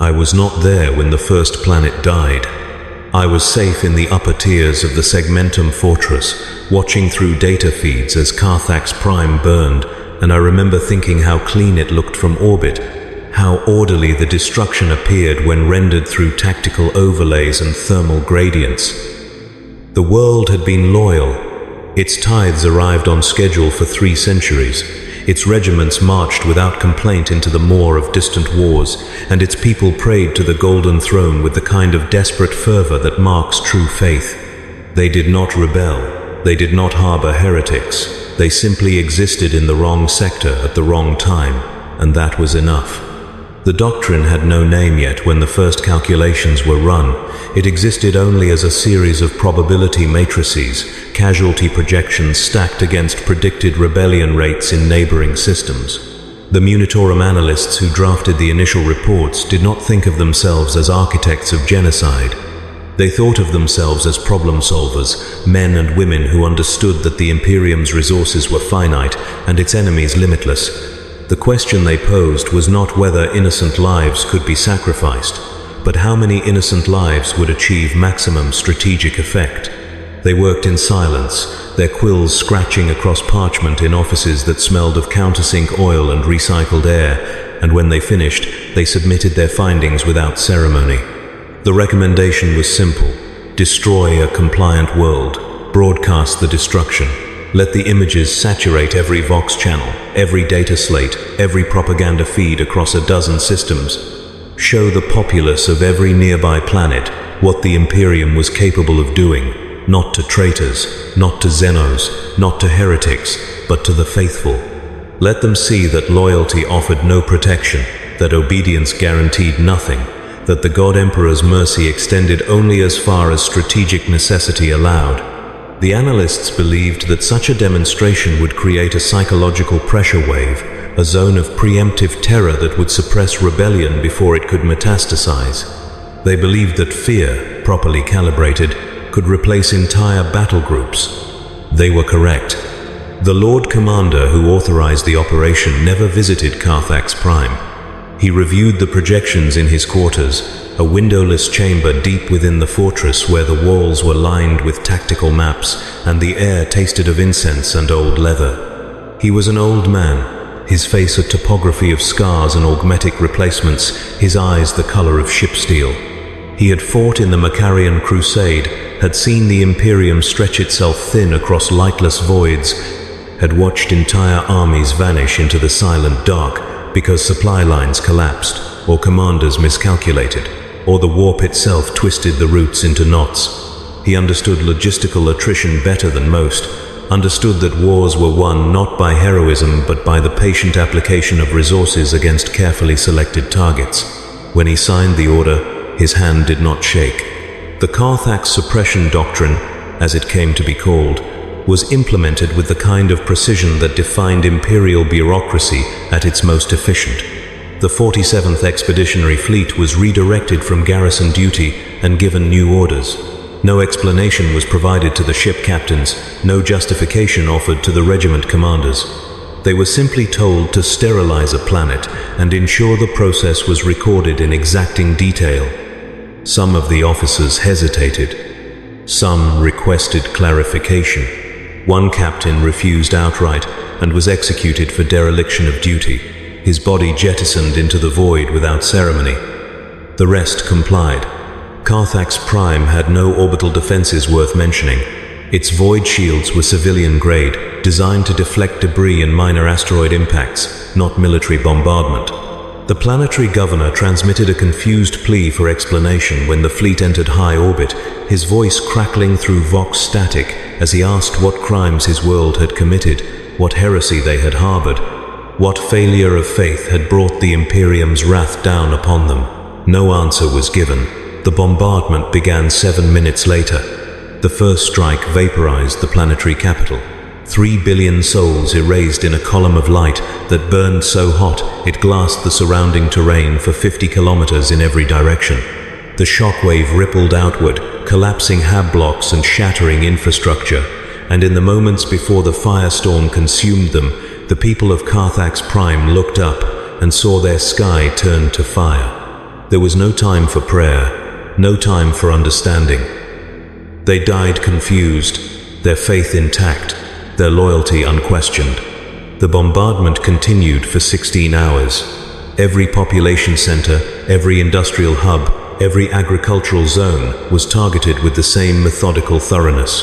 I was not there when the first planet died. I was safe in the upper tiers of the Segmentum fortress, watching through data feeds as Carthax Prime burned, and I remember thinking how clean it looked from orbit, how orderly the destruction appeared when rendered through tactical overlays and thermal gradients. The world had been loyal. Its tithes arrived on schedule for 3 centuries. Its regiments marched without complaint into the maw of distant wars, and its people prayed to the Golden Throne with the kind of desperate fervor that marks true faith. They did not rebel. They did not harbor heretics. They simply existed in the wrong sector at the wrong time, and that was enough. The doctrine had no name yet when the first calculations were run. It existed only as a series of probability matrices, casualty projections stacked against predicted rebellion rates in neighboring systems. The Munitorum analysts who drafted the initial reports did not think of themselves as architects of genocide. They thought of themselves as problem solvers, men and women who understood that the Imperium's resources were finite and its enemies limitless. The question they posed was not whether innocent lives could be sacrificed, but how many innocent lives would achieve maximum strategic effect. They worked in silence, their quills scratching across parchment in offices that smelled of countersink oil and recycled air, and when they finished, they submitted their findings without ceremony. The recommendation was simple: destroy a compliant world, broadcast the destruction. Let the images saturate every Vox channel, every data slate, every propaganda feed across a dozen systems. Show the populace of every nearby planet what the Imperium was capable of doing, not to traitors, not to Xenos, not to heretics, but to the faithful. Let them see that loyalty offered no protection, that obedience guaranteed nothing, that the God Emperor's mercy extended only as far as strategic necessity allowed. The analysts believed that such a demonstration would create a psychological pressure wave, a zone of preemptive terror that would suppress rebellion before it could metastasize. They believed that fear, properly calibrated, could replace entire battle groups. They were correct. The Lord Commander who authorized the operation never visited Carthax Prime. He reviewed the projections in his quarters, a windowless chamber deep within the fortress where the walls were lined with tactical maps and the air tasted of incense and old leather. He was an old man, his face a topography of scars and augmetic replacements, his eyes the color of ship steel. He had fought in the Macarian Crusade, had seen the Imperium stretch itself thin across lightless voids, had watched entire armies vanish into the silent dark because supply lines collapsed, or commanders miscalculated, or the warp itself twisted the routes into knots. He understood logistical attrition better than most, understood that wars were won not by heroism but by the patient application of resources against carefully selected targets. When he signed the order, his hand did not shake. The Carthax suppression doctrine, as it came to be called, was implemented with the kind of precision that defined imperial bureaucracy at its most efficient. The 47th Expeditionary Fleet was redirected from garrison duty and given new orders. No explanation was provided to the ship captains, no justification offered to the regiment commanders. They were simply told to sterilize a planet and ensure the process was recorded in exacting detail. Some of the officers hesitated. Some requested clarification. One captain refused outright and was executed for dereliction of duty, his body jettisoned into the void without ceremony. The rest complied. Carthax Prime had no orbital defenses worth mentioning. Its void shields were civilian-grade, designed to deflect debris and minor asteroid impacts, not military bombardment. The planetary governor transmitted a confused plea for explanation when the fleet entered high orbit, his voice crackling through Vox static as he asked what crimes his world had committed, what heresy they had harbored, what failure of faith had brought the Imperium's wrath down upon them. No answer was given. The bombardment began 7 minutes later. The first strike vaporized the planetary capital. 3 billion souls erased in a column of light that burned so hot it glassed the surrounding terrain for 50 kilometers in every direction. The shockwave rippled outward, collapsing hab blocks and shattering infrastructure, and in the moments before the firestorm consumed them, the people of Carthax Prime looked up and saw their sky turn to fire. There was no time for prayer, no time for understanding. They died confused, their faith intact, their loyalty unquestioned. The bombardment continued for 16 hours. Every population center, every industrial hub, every agricultural zone was targeted with the same methodical thoroughness.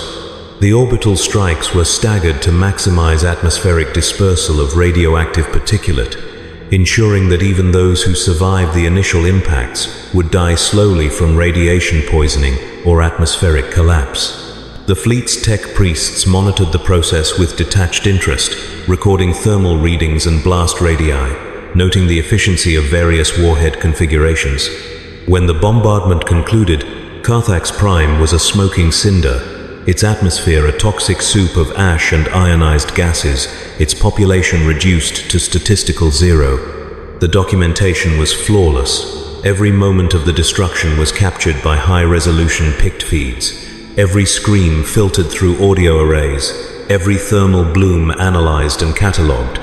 The orbital strikes were staggered to maximize atmospheric dispersal of radioactive particulate, ensuring that even those who survived the initial impacts would die slowly from radiation poisoning or atmospheric collapse. The fleet's tech priests monitored the process with detached interest, recording thermal readings and blast radii, noting the efficiency of various warhead configurations. When the bombardment concluded, Carthax Prime was a smoking cinder, its atmosphere a toxic soup of ash and ionized gases, its population reduced to statistical zero. The documentation was flawless. Every moment of the destruction was captured by high-resolution pict feeds. Every scream filtered through audio arrays, every thermal bloom analyzed and catalogued.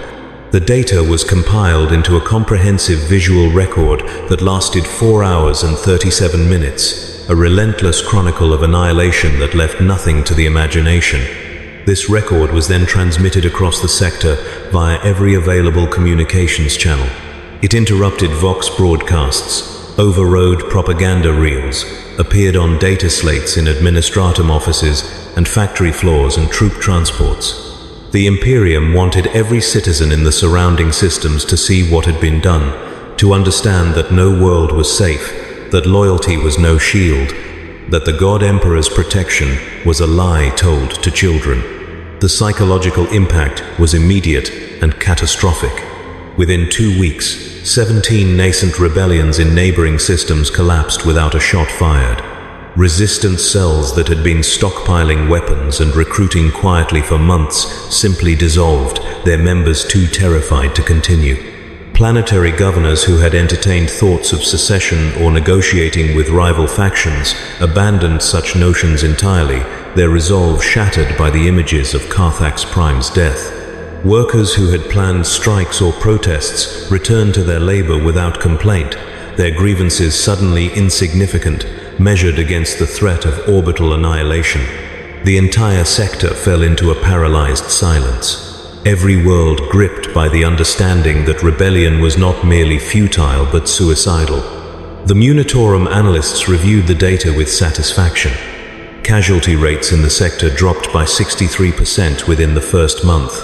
The data was compiled into a comprehensive visual record that lasted 4 hours and 37 minutes, a relentless chronicle of annihilation that left nothing to the imagination. This record was then transmitted across the sector via every available communications channel. It interrupted Vox broadcasts, overrode propaganda reels, appeared on data slates in administratum offices and factory floors and troop transports. The Imperium wanted every citizen in the surrounding systems to see what had been done, to understand that no world was safe, that loyalty was no shield, that the God Emperor's protection was a lie told to children. The psychological impact was immediate and catastrophic. Within 2 weeks, 17 nascent rebellions in neighboring systems collapsed without a shot fired. Resistance cells that had been stockpiling weapons and recruiting quietly for months simply dissolved, their members too terrified to continue. Planetary governors who had entertained thoughts of secession or negotiating with rival factions abandoned such notions entirely, their resolve shattered by the images of Carthax Prime's death. Workers who had planned strikes or protests returned to their labor without complaint, their grievances suddenly insignificant, measured against the threat of orbital annihilation. The entire sector fell into a paralyzed silence. Every world gripped by the understanding that rebellion was not merely futile but suicidal. The Munitorum analysts reviewed the data with satisfaction. Casualty rates in the sector dropped by 63% within the first month.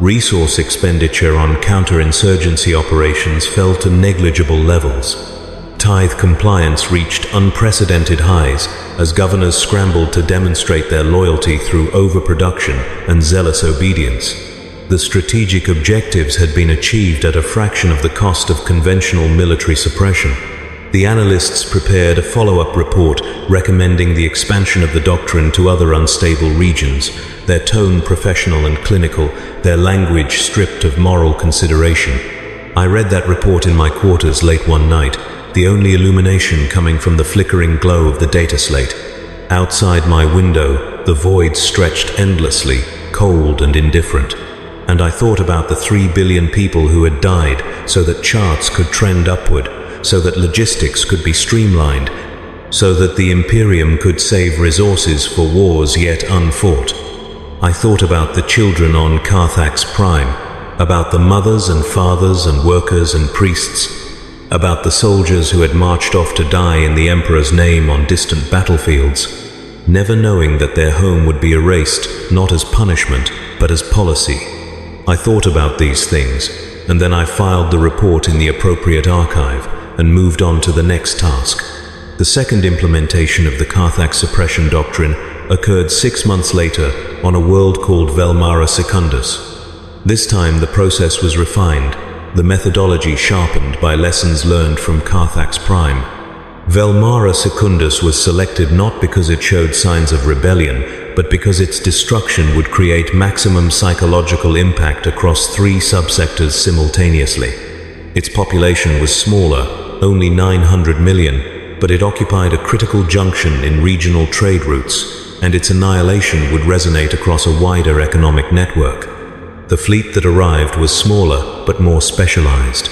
Resource expenditure on counterinsurgency operations fell to negligible levels. Tithe compliance reached unprecedented highs as governors scrambled to demonstrate their loyalty through overproduction and zealous obedience. The strategic objectives had been achieved at a fraction of the cost of conventional military suppression. The analysts prepared a follow-up report recommending the expansion of the doctrine to other unstable regions, their tone professional and clinical, their language stripped of moral consideration. I read that report in my quarters late one night, the only illumination coming from the flickering glow of the data slate. Outside my window, the void stretched endlessly, cold and indifferent. And I thought about the 3 billion people who had died so that charts could trend upward, so that logistics could be streamlined, so that the Imperium could save resources for wars yet unfought. I thought about the children on Carthax Prime, about the mothers and fathers and workers and priests, about the soldiers who had marched off to die in the Emperor's name on distant battlefields, never knowing that their home would be erased not as punishment but as policy. I thought about these things, and then I filed the report in the appropriate archive and moved on to the next task. The second implementation of the Carthax suppression doctrine occurred 6 months later on a world called Velmara Secundus. This time the process was refined, the methodology sharpened by lessons learned from Carthax Prime. Velmara Secundus was selected not because it showed signs of rebellion, but because its destruction would create maximum psychological impact across 3 subsectors simultaneously. Its population was smaller, only 900 million, but it occupied a critical junction in regional trade routes, and its annihilation would resonate across a wider economic network. The fleet that arrived was smaller but more specialized.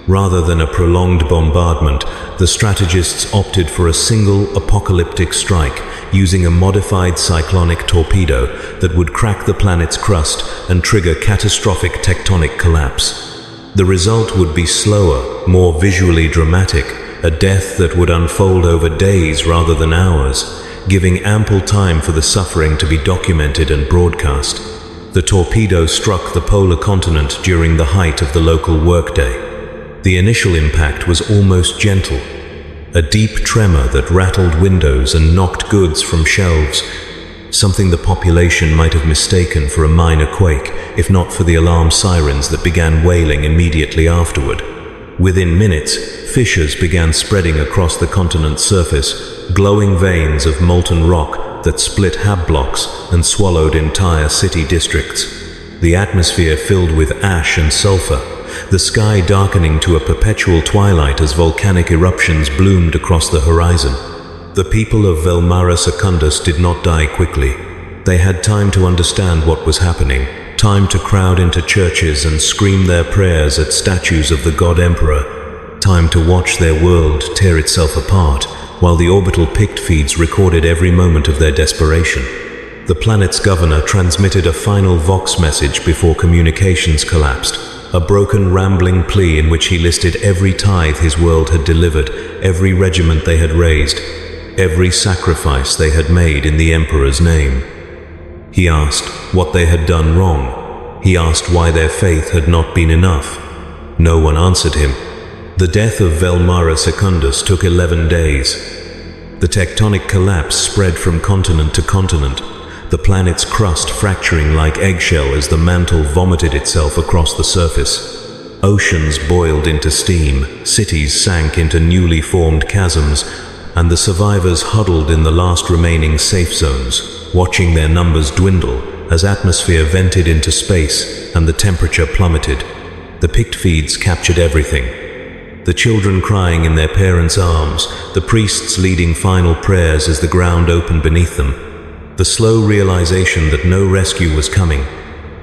Rather than a prolonged bombardment, the strategists opted for a single apocalyptic strike using a modified cyclonic torpedo that would crack the planet's crust and trigger catastrophic tectonic collapse. The result would be slower, more visually dramatic, a death that would unfold over days rather than hours, giving ample time for the suffering to be documented and broadcast. The torpedo struck the polar continent during the height of the local workday. The initial impact was almost gentle, a deep tremor that rattled windows and knocked goods from shelves, something the population might have mistaken for a minor quake, if not for the alarm sirens that began wailing immediately afterward. Within minutes, fissures began spreading across the continent's surface, glowing veins of molten rock that split hab blocks and swallowed entire city districts. The atmosphere filled with ash and sulfur, the sky darkening to a perpetual twilight as volcanic eruptions bloomed across the horizon. The people of Velmara Secundus did not die quickly. They had time to understand what was happening, time to crowd into churches and scream their prayers at statues of the God Emperor, time to watch their world tear itself apart, while the orbital Pict feeds recorded every moment of their desperation. The planet's governor transmitted a final Vox message before communications collapsed, a broken, rambling plea in which he listed every tithe his world had delivered, every regiment they had raised, every sacrifice they had made in the Emperor's name. He asked what they had done wrong. He asked why their faith had not been enough. No one answered him. The death of Velmara Secundus took 11 days. The tectonic collapse spread from continent to continent, the planet's crust fracturing like eggshell as the mantle vomited itself across the surface. Oceans boiled into steam, cities sank into newly formed chasms, and the survivors huddled in the last remaining safe zones, watching their numbers dwindle as atmosphere vented into space and the temperature plummeted. The Pict feeds captured everything. The children crying in their parents' arms, the priests leading final prayers as the ground opened beneath them, the slow realization that no rescue was coming,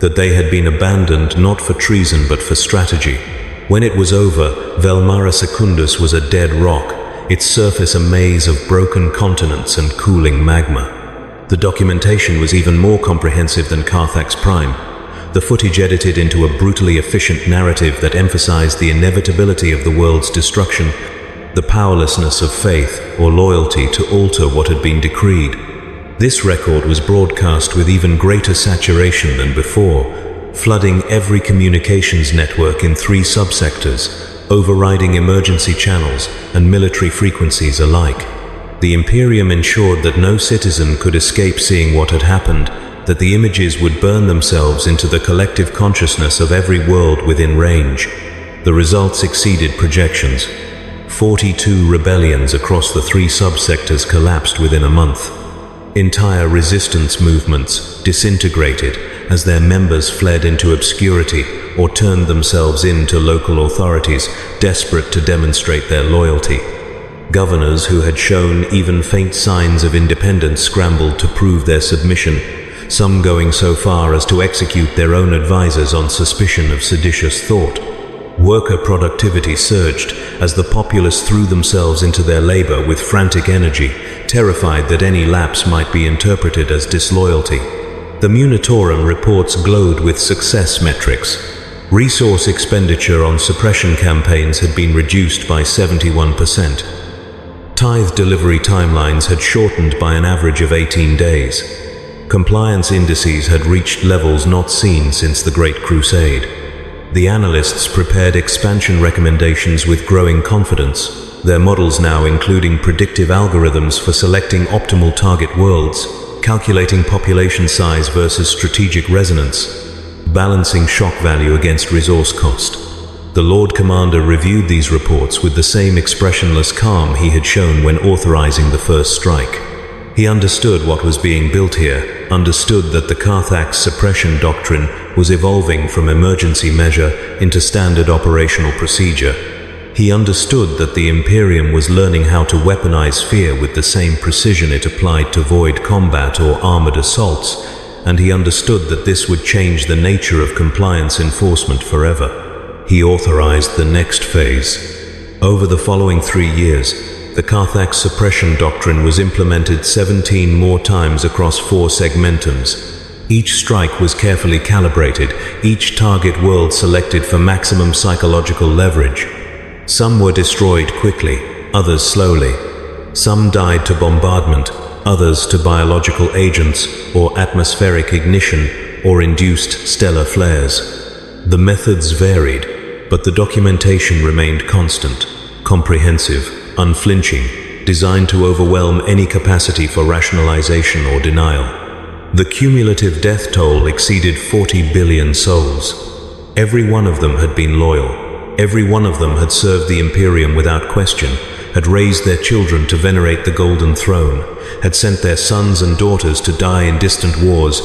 that they had been abandoned not for treason but for strategy. When it was over, Velmara Secundus was a dead rock, its surface a maze of broken continents and cooling magma. The documentation was even more comprehensive than Carthax Prime. The footage edited into a brutally efficient narrative that emphasized the inevitability of the world's destruction, the powerlessness of faith or loyalty to alter what had been decreed. This record was broadcast with even greater saturation than before, flooding every communications network in 3 subsectors, overriding emergency channels and military frequencies alike. The Imperium ensured that no citizen could escape seeing what had happened, that the images would burn themselves into the collective consciousness of every world within range. The results exceeded projections. 42 rebellions across the 3 subsectors collapsed within a month. Entire resistance movements disintegrated as their members fled into obscurity or turned themselves in to local authorities, desperate to demonstrate their loyalty. Governors who had shown even faint signs of independence scrambled to prove their submission, some going so far as to execute their own advisors on suspicion of seditious thought. Worker productivity surged as the populace threw themselves into their labor with frantic energy, terrified that any lapse might be interpreted as disloyalty. The Munitorum reports glowed with success metrics. Resource expenditure on suppression campaigns had been reduced by 71%. Tithe delivery timelines had shortened by an average of 18 days. Compliance indices had reached levels not seen since the Great Crusade. The analysts prepared expansion recommendations with growing confidence, their models now including predictive algorithms for selecting optimal target worlds, calculating population size versus strategic resonance, balancing shock value against resource cost. The Lord Commander reviewed these reports with the same expressionless calm he had shown when authorizing the first strike. He understood what was being built here, understood that the Carthax suppression doctrine was evolving from emergency measure into standard operational procedure. He understood that the Imperium was learning how to weaponize fear with the same precision it applied to void combat or armored assaults, and he understood that this would change the nature of compliance enforcement forever. he authorized the next phase. Over the following 3 years, the Carthax suppression doctrine was implemented 17 more times across 4 segmentums. Each strike was carefully calibrated, each target world selected for maximum psychological leverage. Some were destroyed quickly, others slowly. Some died to bombardment, others to biological agents or atmospheric ignition or induced stellar flares. The methods varied, but the documentation remained constant, comprehensive, unflinching, designed to overwhelm any capacity for rationalization or denial. The cumulative death toll exceeded 40 billion souls. Every one of them had been loyal. Every one of them had served the Imperium without question, had raised their children to venerate the Golden Throne, had sent their sons and daughters to die in distant wars,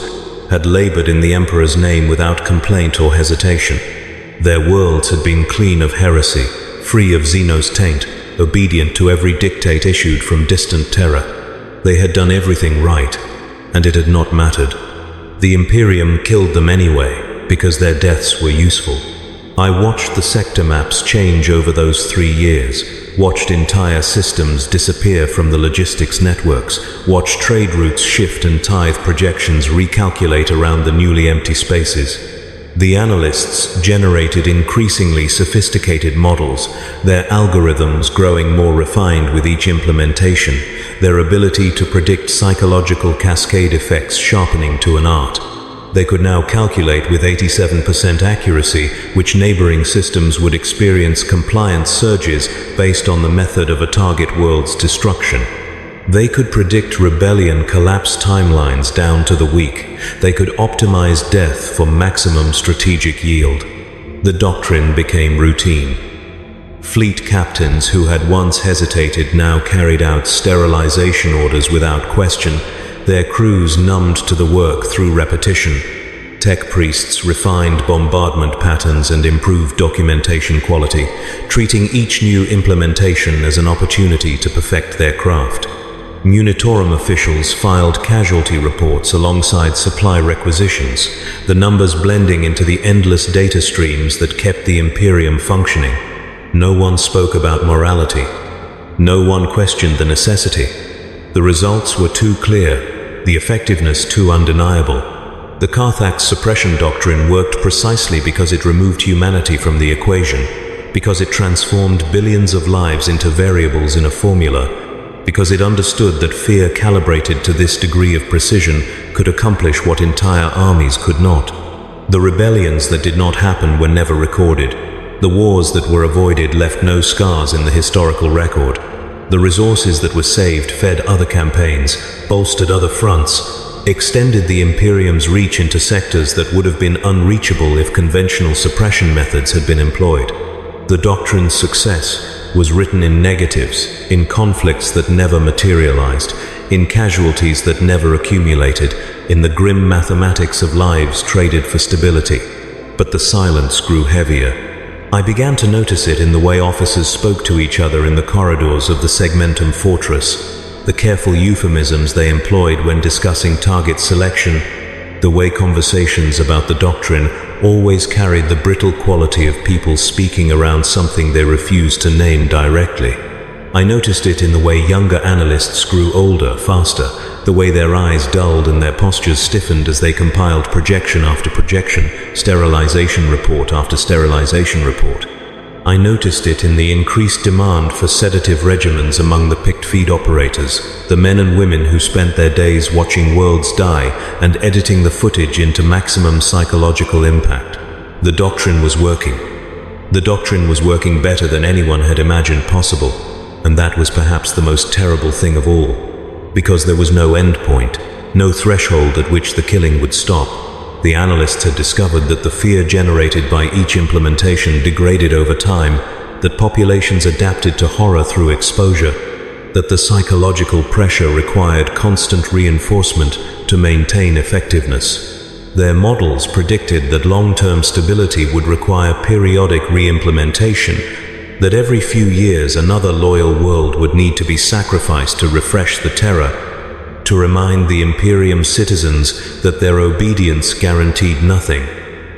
had labored in the Emperor's name without complaint or hesitation. Their worlds had been clean of heresy, free of Xenos taint, obedient to every dictate issued from distant terror. They had done everything right, and it had not mattered. The Imperium killed them anyway, because their deaths were useful. I watched the sector maps change over those 3 years, watched entire systems disappear from the logistics networks, watched trade routes shift and tithe projections recalculate around the newly empty spaces. The analysts generated increasingly sophisticated models, their algorithms growing more refined with each implementation, their ability to predict psychological cascade effects sharpening to an art. They could now calculate with 87% accuracy which neighboring systems would experience compliance surges based on the method of a target world's destruction. They could predict rebellion collapse timelines down to the week. They could optimize death for maximum strategic yield. The doctrine became routine. Fleet captains who had once hesitated now carried out sterilization orders without question, their crews numbed to the work through repetition. Tech priests refined bombardment patterns and improved documentation quality, treating each new implementation as an opportunity to perfect their craft. Munitorum officials filed casualty reports alongside supply requisitions, the numbers blending into the endless data streams that kept the Imperium functioning. No one spoke about morality. No one questioned the necessity. The results were too clear, the effectiveness too undeniable. The Carthax suppression doctrine worked precisely because it removed humanity from the equation, because it transformed billions of lives into variables in a formula, because it understood that fear calibrated to this degree of precision could accomplish what entire armies could not. The rebellions that did not happen were never recorded. The wars that were avoided left no scars in the historical record. The resources that were saved fed other campaigns, bolstered other fronts, extended the Imperium's reach into sectors that would have been unreachable if conventional suppression methods had been employed. The doctrine's success was written in negatives, in conflicts that never materialized, in casualties that never accumulated, in the grim mathematics of lives traded for stability. But the silence grew heavier. I began to notice it in the way officers spoke to each other in the corridors of the Segmentum fortress, the careful euphemisms they employed when discussing target selection, the way conversations about the doctrine always carried the brittle quality of people speaking around something they refused to name directly. I noticed it in the way younger analysts grew older, faster, the way their eyes dulled and their postures stiffened as they compiled projection after projection, sterilization report after sterilization report. I noticed it in the increased demand for sedative regimens among the picked feed operators, the men and women who spent their days watching worlds die and editing the footage into maximum psychological impact. The doctrine was working. The doctrine was working better than anyone had imagined possible, and that was perhaps the most terrible thing of all, because there was no end point, no threshold at which the killing would stop. The analysts had discovered that the fear generated by each implementation degraded over time, that populations adapted to horror through exposure, that the psychological pressure required constant reinforcement to maintain effectiveness. Their models predicted that long-term stability would require periodic re-implementation, that every few years another loyal world would need to be sacrificed to refresh the terror, to remind the Imperium citizens that their obedience guaranteed nothing,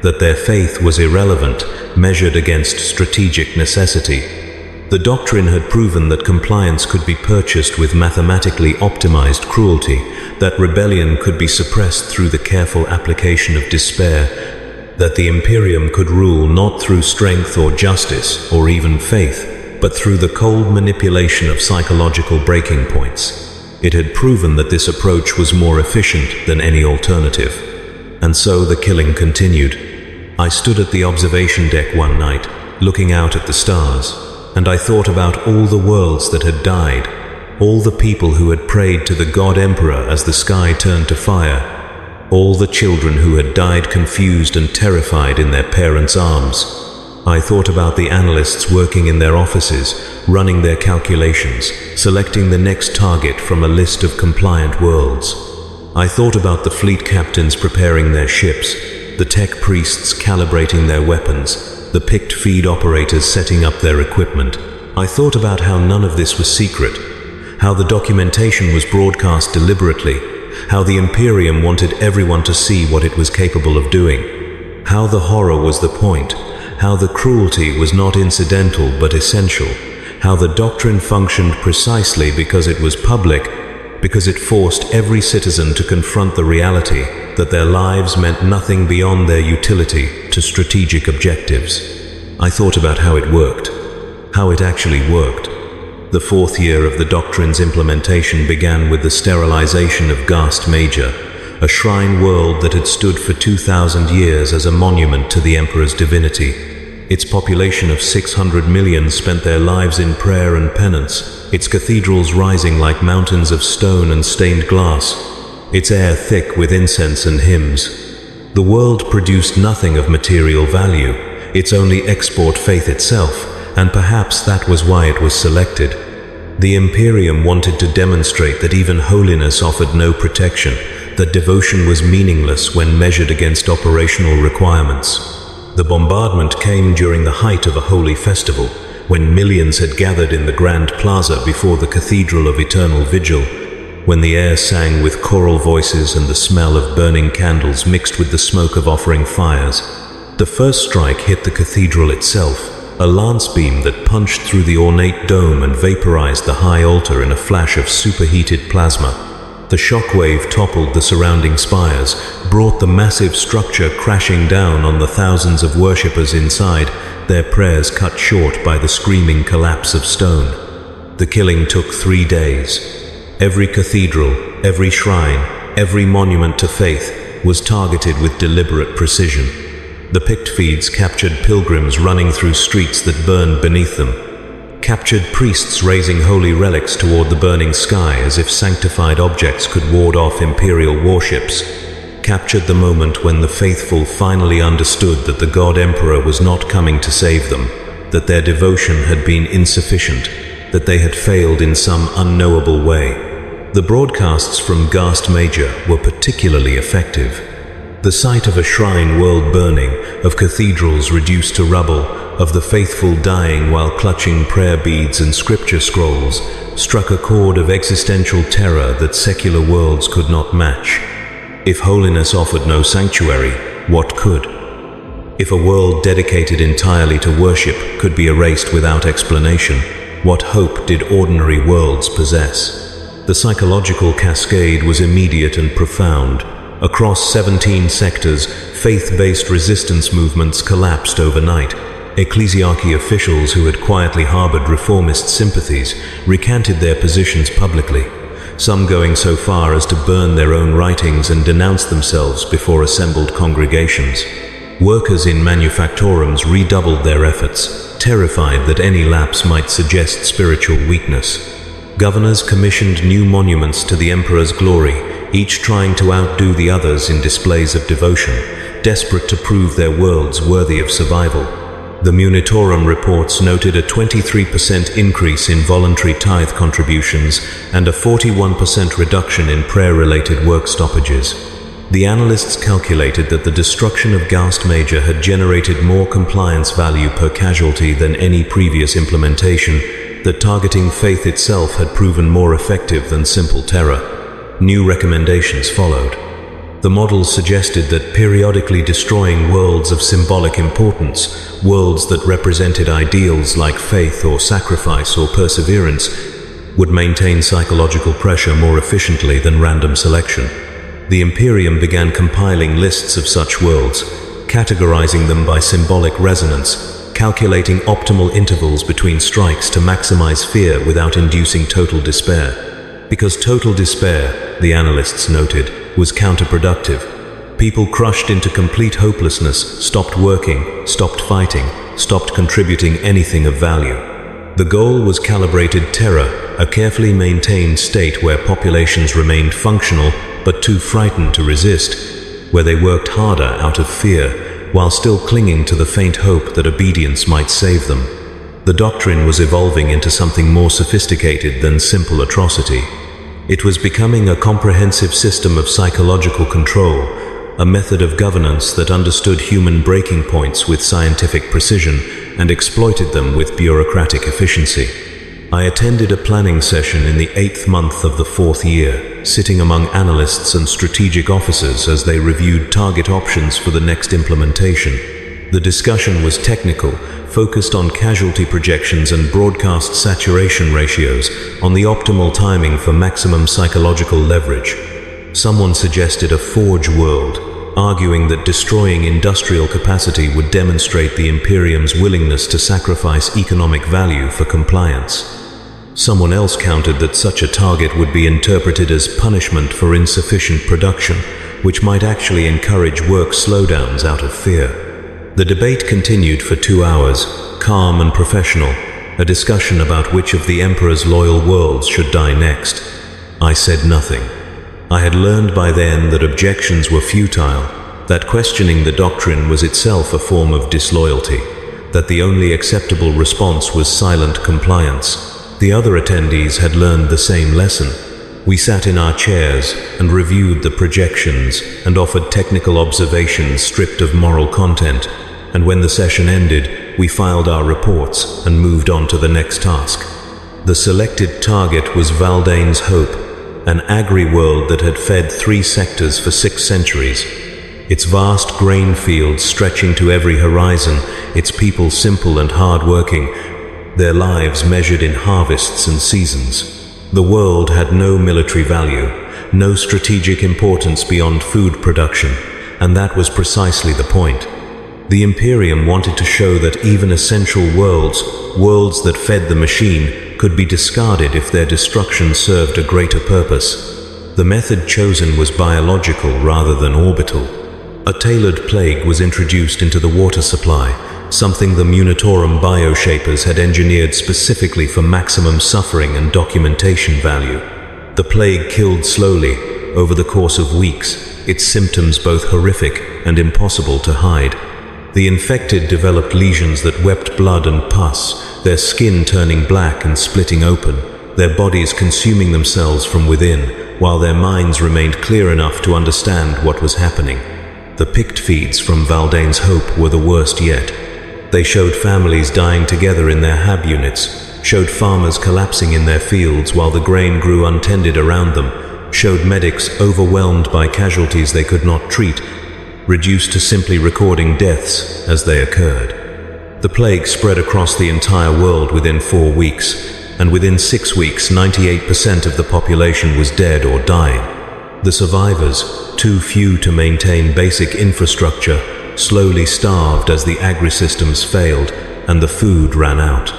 that their faith was irrelevant, measured against strategic necessity. The doctrine had proven that compliance could be purchased with mathematically optimized cruelty, that rebellion could be suppressed through the careful application of despair, that the Imperium could rule not through strength or justice or even faith, but through the cold manipulation of psychological breaking points. It had proven that this approach was more efficient than any alternative. And so the killing continued. I stood at the observation deck one night, looking out at the stars, and I thought about all the worlds that had died, all the people who had prayed to the God Emperor as the sky turned to fire, all the children who had died confused and terrified in their parents' arms. I thought about the analysts working in their offices, running their calculations, selecting the next target from a list of compliant worlds. I thought about the fleet captains preparing their ships, the tech priests calibrating their weapons, the picked feed operators setting up their equipment. I thought about how none of this was secret, how the documentation was broadcast deliberately, how the Imperium wanted everyone to see what it was capable of doing, how the horror was the point, how the cruelty was not incidental but essential, how the doctrine functioned precisely because it was public, because it forced every citizen to confront the reality that their lives meant nothing beyond their utility to strategic objectives. I thought about how it worked, how it actually worked. The fourth year of the doctrine's implementation began with the sterilization of Gast Major, a shrine world that had stood for 2,000 years as a monument to the Emperor's divinity. Its population of 600 million spent their lives in prayer and penance, its cathedrals rising like mountains of stone and stained glass, its air thick with incense and hymns. The world produced nothing of material value, its only export faith itself, and perhaps that was why it was selected. The Imperium wanted to demonstrate that even holiness offered no protection, that devotion was meaningless when measured against operational requirements. The bombardment came during the height of a holy festival, when millions had gathered in the Grand Plaza before the Cathedral of Eternal Vigil, when the air sang with choral voices and the smell of burning candles mixed with the smoke of offering fires. The first strike hit the cathedral itself, a lance beam that punched through the ornate dome and vaporized the high altar in a flash of superheated plasma. The shockwave toppled the surrounding spires, brought the massive structure crashing down on the thousands of worshippers inside, their prayers cut short by the screaming collapse of stone. The killing took 3 days. Every cathedral, every shrine, every monument to faith was targeted with deliberate precision. The picked feeds captured pilgrims running through streets that burned beneath them, captured priests raising holy relics toward the burning sky as if sanctified objects could ward off imperial warships, captured the moment when the faithful finally understood that the God Emperor was not coming to save them, that their devotion had been insufficient, that they had failed in some unknowable way. The broadcasts from Gast Major were particularly effective. The sight of a shrine world burning, of cathedrals reduced to rubble, of the faithful dying while clutching prayer beads and scripture scrolls, struck a chord of existential terror that secular worlds could not match. If holiness offered no sanctuary, what could? If a world dedicated entirely to worship could be erased without explanation, what hope did ordinary worlds possess? The psychological cascade was immediate and profound. Across 17 sectors, faith-based resistance movements collapsed overnight. Ecclesiarchy officials who had quietly harbored reformist sympathies recanted their positions publicly, some going so far as to burn their own writings and denounce themselves before assembled congregations. Workers in manufactorums redoubled their efforts, terrified that any lapse might suggest spiritual weakness. Governors commissioned new monuments to the Emperor's glory, each trying to outdo the others in displays of devotion, desperate to prove their worlds worthy of survival. The Munitorum reports noted a 23% increase in voluntary tithe contributions and a 41% reduction in prayer-related work stoppages. The analysts calculated that the destruction of Gast Major had generated more compliance value per casualty than any previous implementation, that targeting faith itself had proven more effective than simple terror. New recommendations followed. The models suggested that periodically destroying worlds of symbolic importance, worlds that represented ideals like faith or sacrifice or perseverance, would maintain psychological pressure more efficiently than random selection. The Imperium began compiling lists of such worlds, categorizing them by symbolic resonance, calculating optimal intervals between strikes to maximize fear without inducing total despair. Because total despair, the analysts noted, was counterproductive. People crushed into complete hopelessness stopped working, stopped fighting, stopped contributing anything of value. The goal was calibrated terror, a carefully maintained state where populations remained functional but too frightened to resist, where they worked harder out of fear, while still clinging to the faint hope that obedience might save them. The doctrine was evolving into something more sophisticated than simple atrocity. It was becoming a comprehensive system of psychological control, a method of governance that understood human breaking points with scientific precision and exploited them with bureaucratic efficiency. I attended a planning session in the 8th month of the 4th year, sitting among analysts and strategic officers as they reviewed target options for the next implementation. The discussion was technical, focused on casualty projections and broadcast saturation ratios, on the optimal timing for maximum psychological leverage. Someone suggested a forge world, arguing that destroying industrial capacity would demonstrate the Imperium's willingness to sacrifice economic value for compliance. Someone else countered that such a target would be interpreted as punishment for insufficient production, which might actually encourage work slowdowns out of fear. The debate continued for 2 hours, calm and professional, a discussion about which of the Emperor's loyal worlds should die next. I said nothing. I had learned by then that objections were futile, that questioning the doctrine was itself a form of disloyalty, that the only acceptable response was silent compliance. The other attendees had learned the same lesson. We sat in our chairs and reviewed the projections and offered technical observations stripped of moral content, and when the session ended, we filed our reports and moved on to the next task. The selected target was Valdane's Hope, an agri-world that had fed 3 sectors for 6 centuries. Its vast grain fields stretching to every horizon, its people simple and hard-working, their lives measured in harvests and seasons. The world had no military value, no strategic importance beyond food production, and that was precisely the point. The Imperium wanted to show that even essential worlds that fed the machine, could be discarded if their destruction served a greater purpose. The method chosen was biological rather than orbital. A tailored plague was introduced into the water supply, something the Munitorum bioshapers had engineered specifically for maximum suffering and documentation value. The plague killed slowly, over the course of weeks, its symptoms both horrific and impossible to hide. The infected developed lesions that wept blood and pus, their skin turning black and splitting open, their bodies consuming themselves from within, while their minds remained clear enough to understand what was happening. The picked feeds from Valdane's Hope were the worst yet. They showed families dying together in their hab units, showed farmers collapsing in their fields while the grain grew untended around them, showed medics overwhelmed by casualties they could not treat, reduced to simply recording deaths as they occurred. The plague spread across the entire world within 4 weeks, and within 6 weeks 98% of the population was dead or dying. The survivors, too few to maintain basic infrastructure, slowly starved as the agri-systems failed and the food ran out.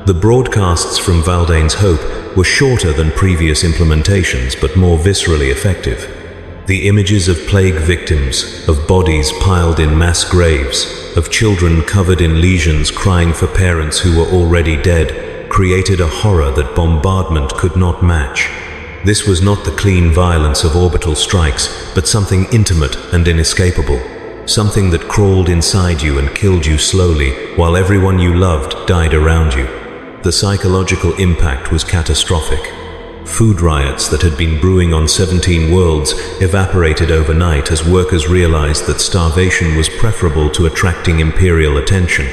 The broadcasts from Valdane's Hope were shorter than previous implementations but more viscerally effective. The images of plague victims, of bodies piled in mass graves, of children covered in lesions crying for parents who were already dead, created a horror that bombardment could not match. This was not the clean violence of orbital strikes, but something intimate and inescapable. Something that crawled inside you and killed you slowly, while everyone you loved died around you. The psychological impact was catastrophic. Food riots that had been brewing on 17 worlds evaporated overnight as workers realized that starvation was preferable to attracting imperial attention.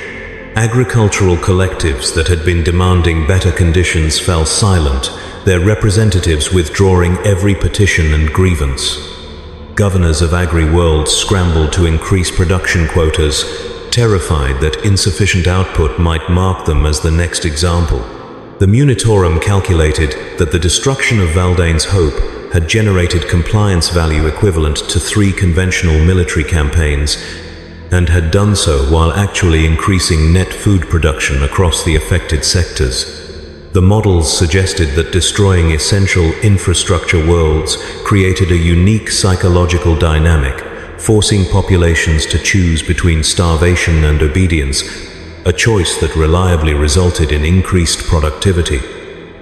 Agricultural collectives that had been demanding better conditions fell silent, their representatives withdrawing every petition and grievance. governors of agri-worlds scrambled to increase production quotas, terrified that insufficient output might mark them as the next example. The Munitorum calculated that the destruction of Valdane's Hope had generated compliance value equivalent to 3 conventional military campaigns, and had done so while actually increasing net food production across the affected sectors. The models suggested that destroying essential infrastructure worlds created a unique psychological dynamic, forcing populations to choose between starvation and obedience, a choice that reliably resulted in increased productivity.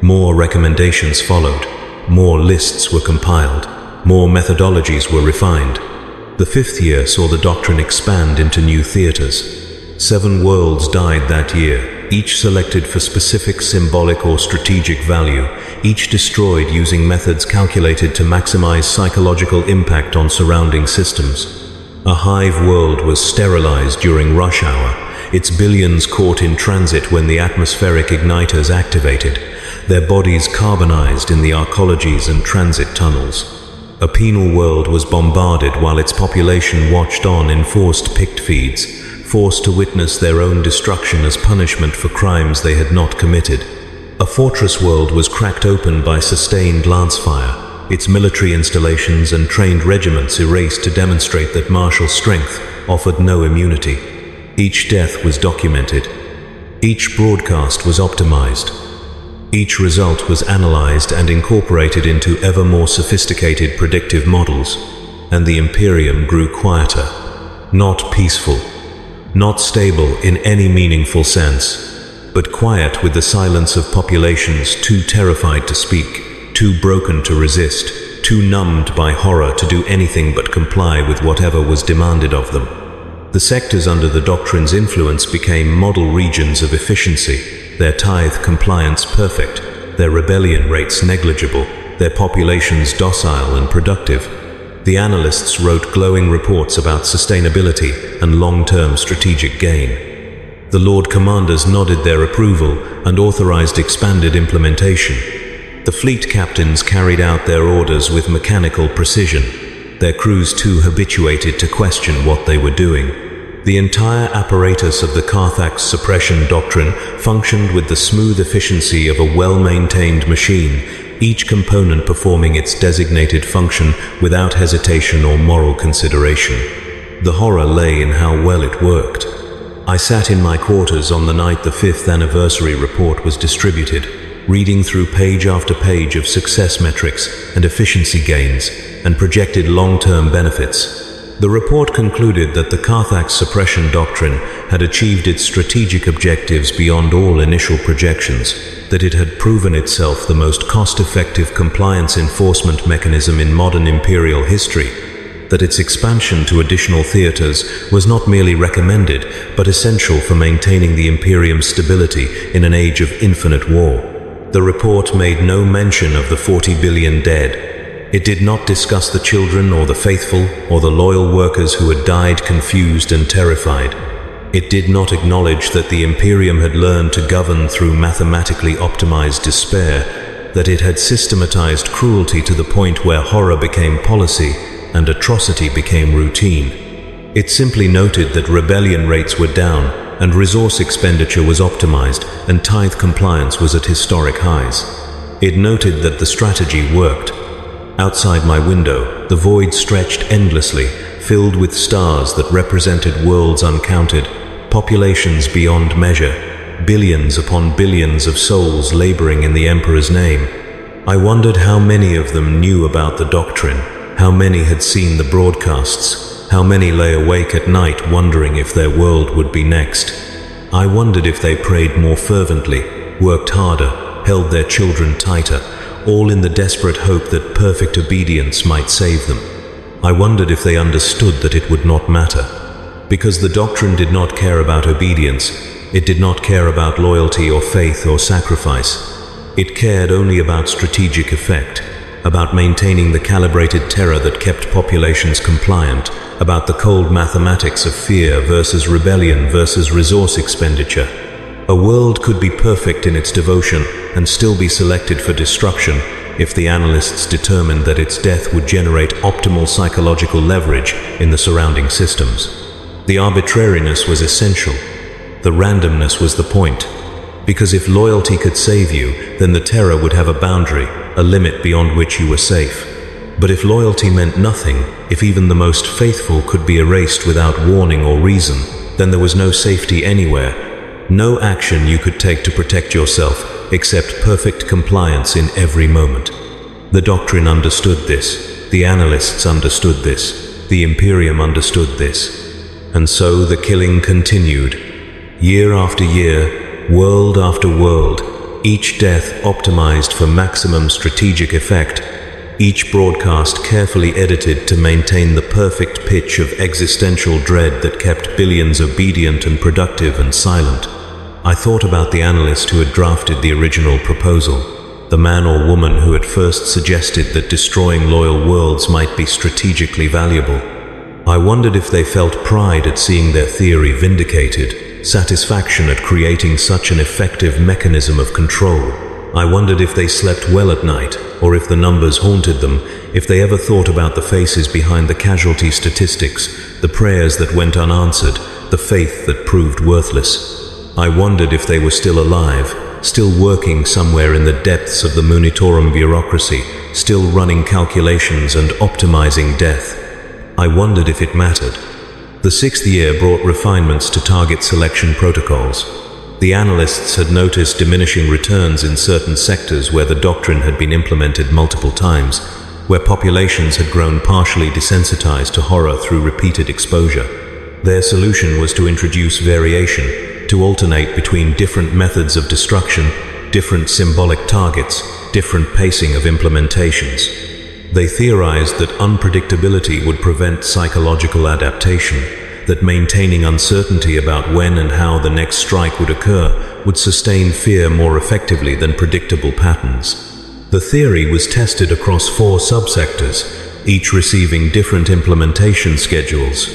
More recommendations followed, more lists were compiled, more methodologies were refined. The 5th year saw the doctrine expand into new theaters. 7 worlds died that year, each selected for specific symbolic or strategic value, each destroyed using methods calculated to maximize psychological impact on surrounding systems. A hive world was sterilized during rush hour, its billions caught in transit when the atmospheric igniters activated, their bodies carbonized in the arcologies and transit tunnels. A penal world was bombarded while its population watched on in forced picked feeds, forced to witness their own destruction as punishment for crimes they had not committed. A fortress world was cracked open by sustained lance fire, its military installations and trained regiments erased to demonstrate that martial strength offered no immunity. Each death was documented. Each broadcast was optimized. Each result was analyzed and incorporated into ever more sophisticated predictive models, and the Imperium grew quieter, not peaceful, not stable in any meaningful sense, but quiet with the silence of populations too terrified to speak, too broken to resist, too numbed by horror to do anything but comply with whatever was demanded of them. The sectors under the doctrine's influence became model regions of efficiency, their tithe compliance perfect, their rebellion rates negligible, their populations docile and productive. The analysts wrote glowing reports about sustainability and long-term strategic gain. The Lord Commanders nodded their approval and authorized expanded implementation. The fleet captains carried out their orders with mechanical precision, their crews too habituated to question what they were doing. The entire apparatus of the Carthax suppression doctrine functioned with the smooth efficiency of a well-maintained machine, each component performing its designated function without hesitation or moral consideration. The horror lay in how well it worked. I sat in my quarters on the night the 5th anniversary report was distributed, reading through page after page of success metrics and efficiency gains, and projected long-term benefits. The report concluded that the Carthax suppression doctrine had achieved its strategic objectives beyond all initial projections, that it had proven itself the most cost-effective compliance enforcement mechanism in modern imperial history, that its expansion to additional theaters was not merely recommended, but essential for maintaining the Imperium's stability in an age of infinite war. The report made no mention of the 40 billion dead. It did not discuss the children or the faithful or the loyal workers who had died confused and terrified. It did not acknowledge that the Imperium had learned to govern through mathematically optimized despair, that it had systematized cruelty to the point where horror became policy and atrocity became routine. It simply noted that rebellion rates were down and resource expenditure was optimized and tithe compliance was at historic highs. It noted that the strategy worked. Outside my window, the void stretched endlessly, filled with stars that represented worlds uncounted, populations beyond measure, billions upon billions of souls laboring in the Emperor's name. I wondered how many of them knew about the doctrine, how many had seen the broadcasts, how many lay awake at night wondering if their world would be next. I wondered if they prayed more fervently, worked harder, held their children tighter, all in the desperate hope that perfect obedience might save them. I wondered if they understood that it would not matter. Because the doctrine did not care about obedience, it did not care about loyalty or faith or sacrifice. It cared only about strategic effect, about maintaining the calibrated terror that kept populations compliant, about the cold mathematics of fear versus rebellion versus resource expenditure. A world could be perfect in its devotion and still be selected for destruction if the analysts determined that its death would generate optimal psychological leverage in the surrounding systems. The arbitrariness was essential. The randomness was the point. Because if loyalty could save you, then the terror would have a boundary, a limit beyond which you were safe. But if loyalty meant nothing, if even the most faithful could be erased without warning or reason, then there was no safety anywhere, no action you could take to protect yourself, except perfect compliance in every moment. The doctrine understood this, the analysts understood this, the Imperium understood this. And so the killing continued. Year after year, world after world, each death optimized for maximum strategic effect, each broadcast carefully edited to maintain the perfect pitch of existential dread that kept billions obedient and productive and silent. I thought about the analyst who had drafted the original proposal, the man or woman who had first suggested that destroying loyal worlds might be strategically valuable. I wondered if they felt pride at seeing their theory vindicated, satisfaction at creating such an effective mechanism of control. I wondered if they slept well at night, or if the numbers haunted them, if they ever thought about the faces behind the casualty statistics, the prayers that went unanswered, the faith that proved worthless. I wondered if they were still alive, still working somewhere in the depths of the Militarum bureaucracy, still running calculations and optimizing death. I wondered if it mattered. The 6th year brought refinements to target selection protocols. The analysts had noticed diminishing returns in certain sectors where the doctrine had been implemented multiple times, where populations had grown partially desensitized to horror through repeated exposure. Their solution was to introduce variation, to alternate between different methods of destruction, different symbolic targets, different pacing of implementations. They theorized that unpredictability would prevent psychological adaptation, that maintaining uncertainty about when and how the next strike would occur would sustain fear more effectively than predictable patterns. The theory was tested across 4 subsectors, each receiving different implementation schedules.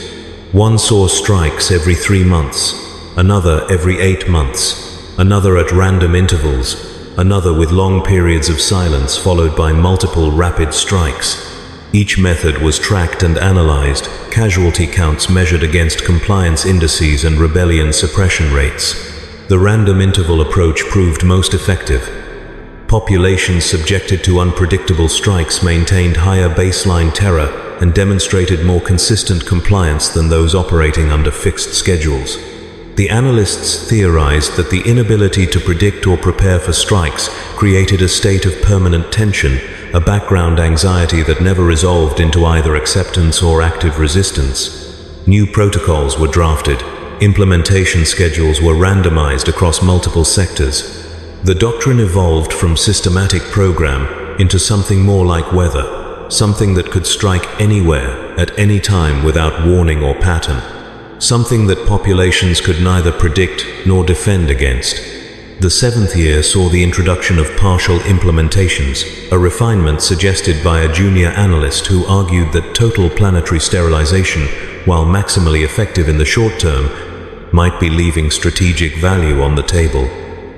One saw strikes every 3 months, another every 8 months, another at random intervals, another with long periods of silence followed by multiple rapid strikes. Each method was tracked and analyzed, casualty counts measured against compliance indices and rebellion suppression rates. The random interval approach proved most effective. Populations subjected to unpredictable strikes maintained higher baseline terror and demonstrated more consistent compliance than those operating under fixed schedules. The analysts theorized that the inability to predict or prepare for strikes created a state of permanent tension, a background anxiety that never resolved into either acceptance or active resistance. New protocols were drafted. Implementation schedules were randomized across multiple sectors. The doctrine evolved from systematic program into something more like weather, something that could strike anywhere, at any time without warning or pattern. Something that populations could neither predict nor defend against. The 7th year saw the introduction of partial implementations, a refinement suggested by a junior analyst who argued that total planetary sterilization, while maximally effective in the short term, might be leaving strategic value on the table.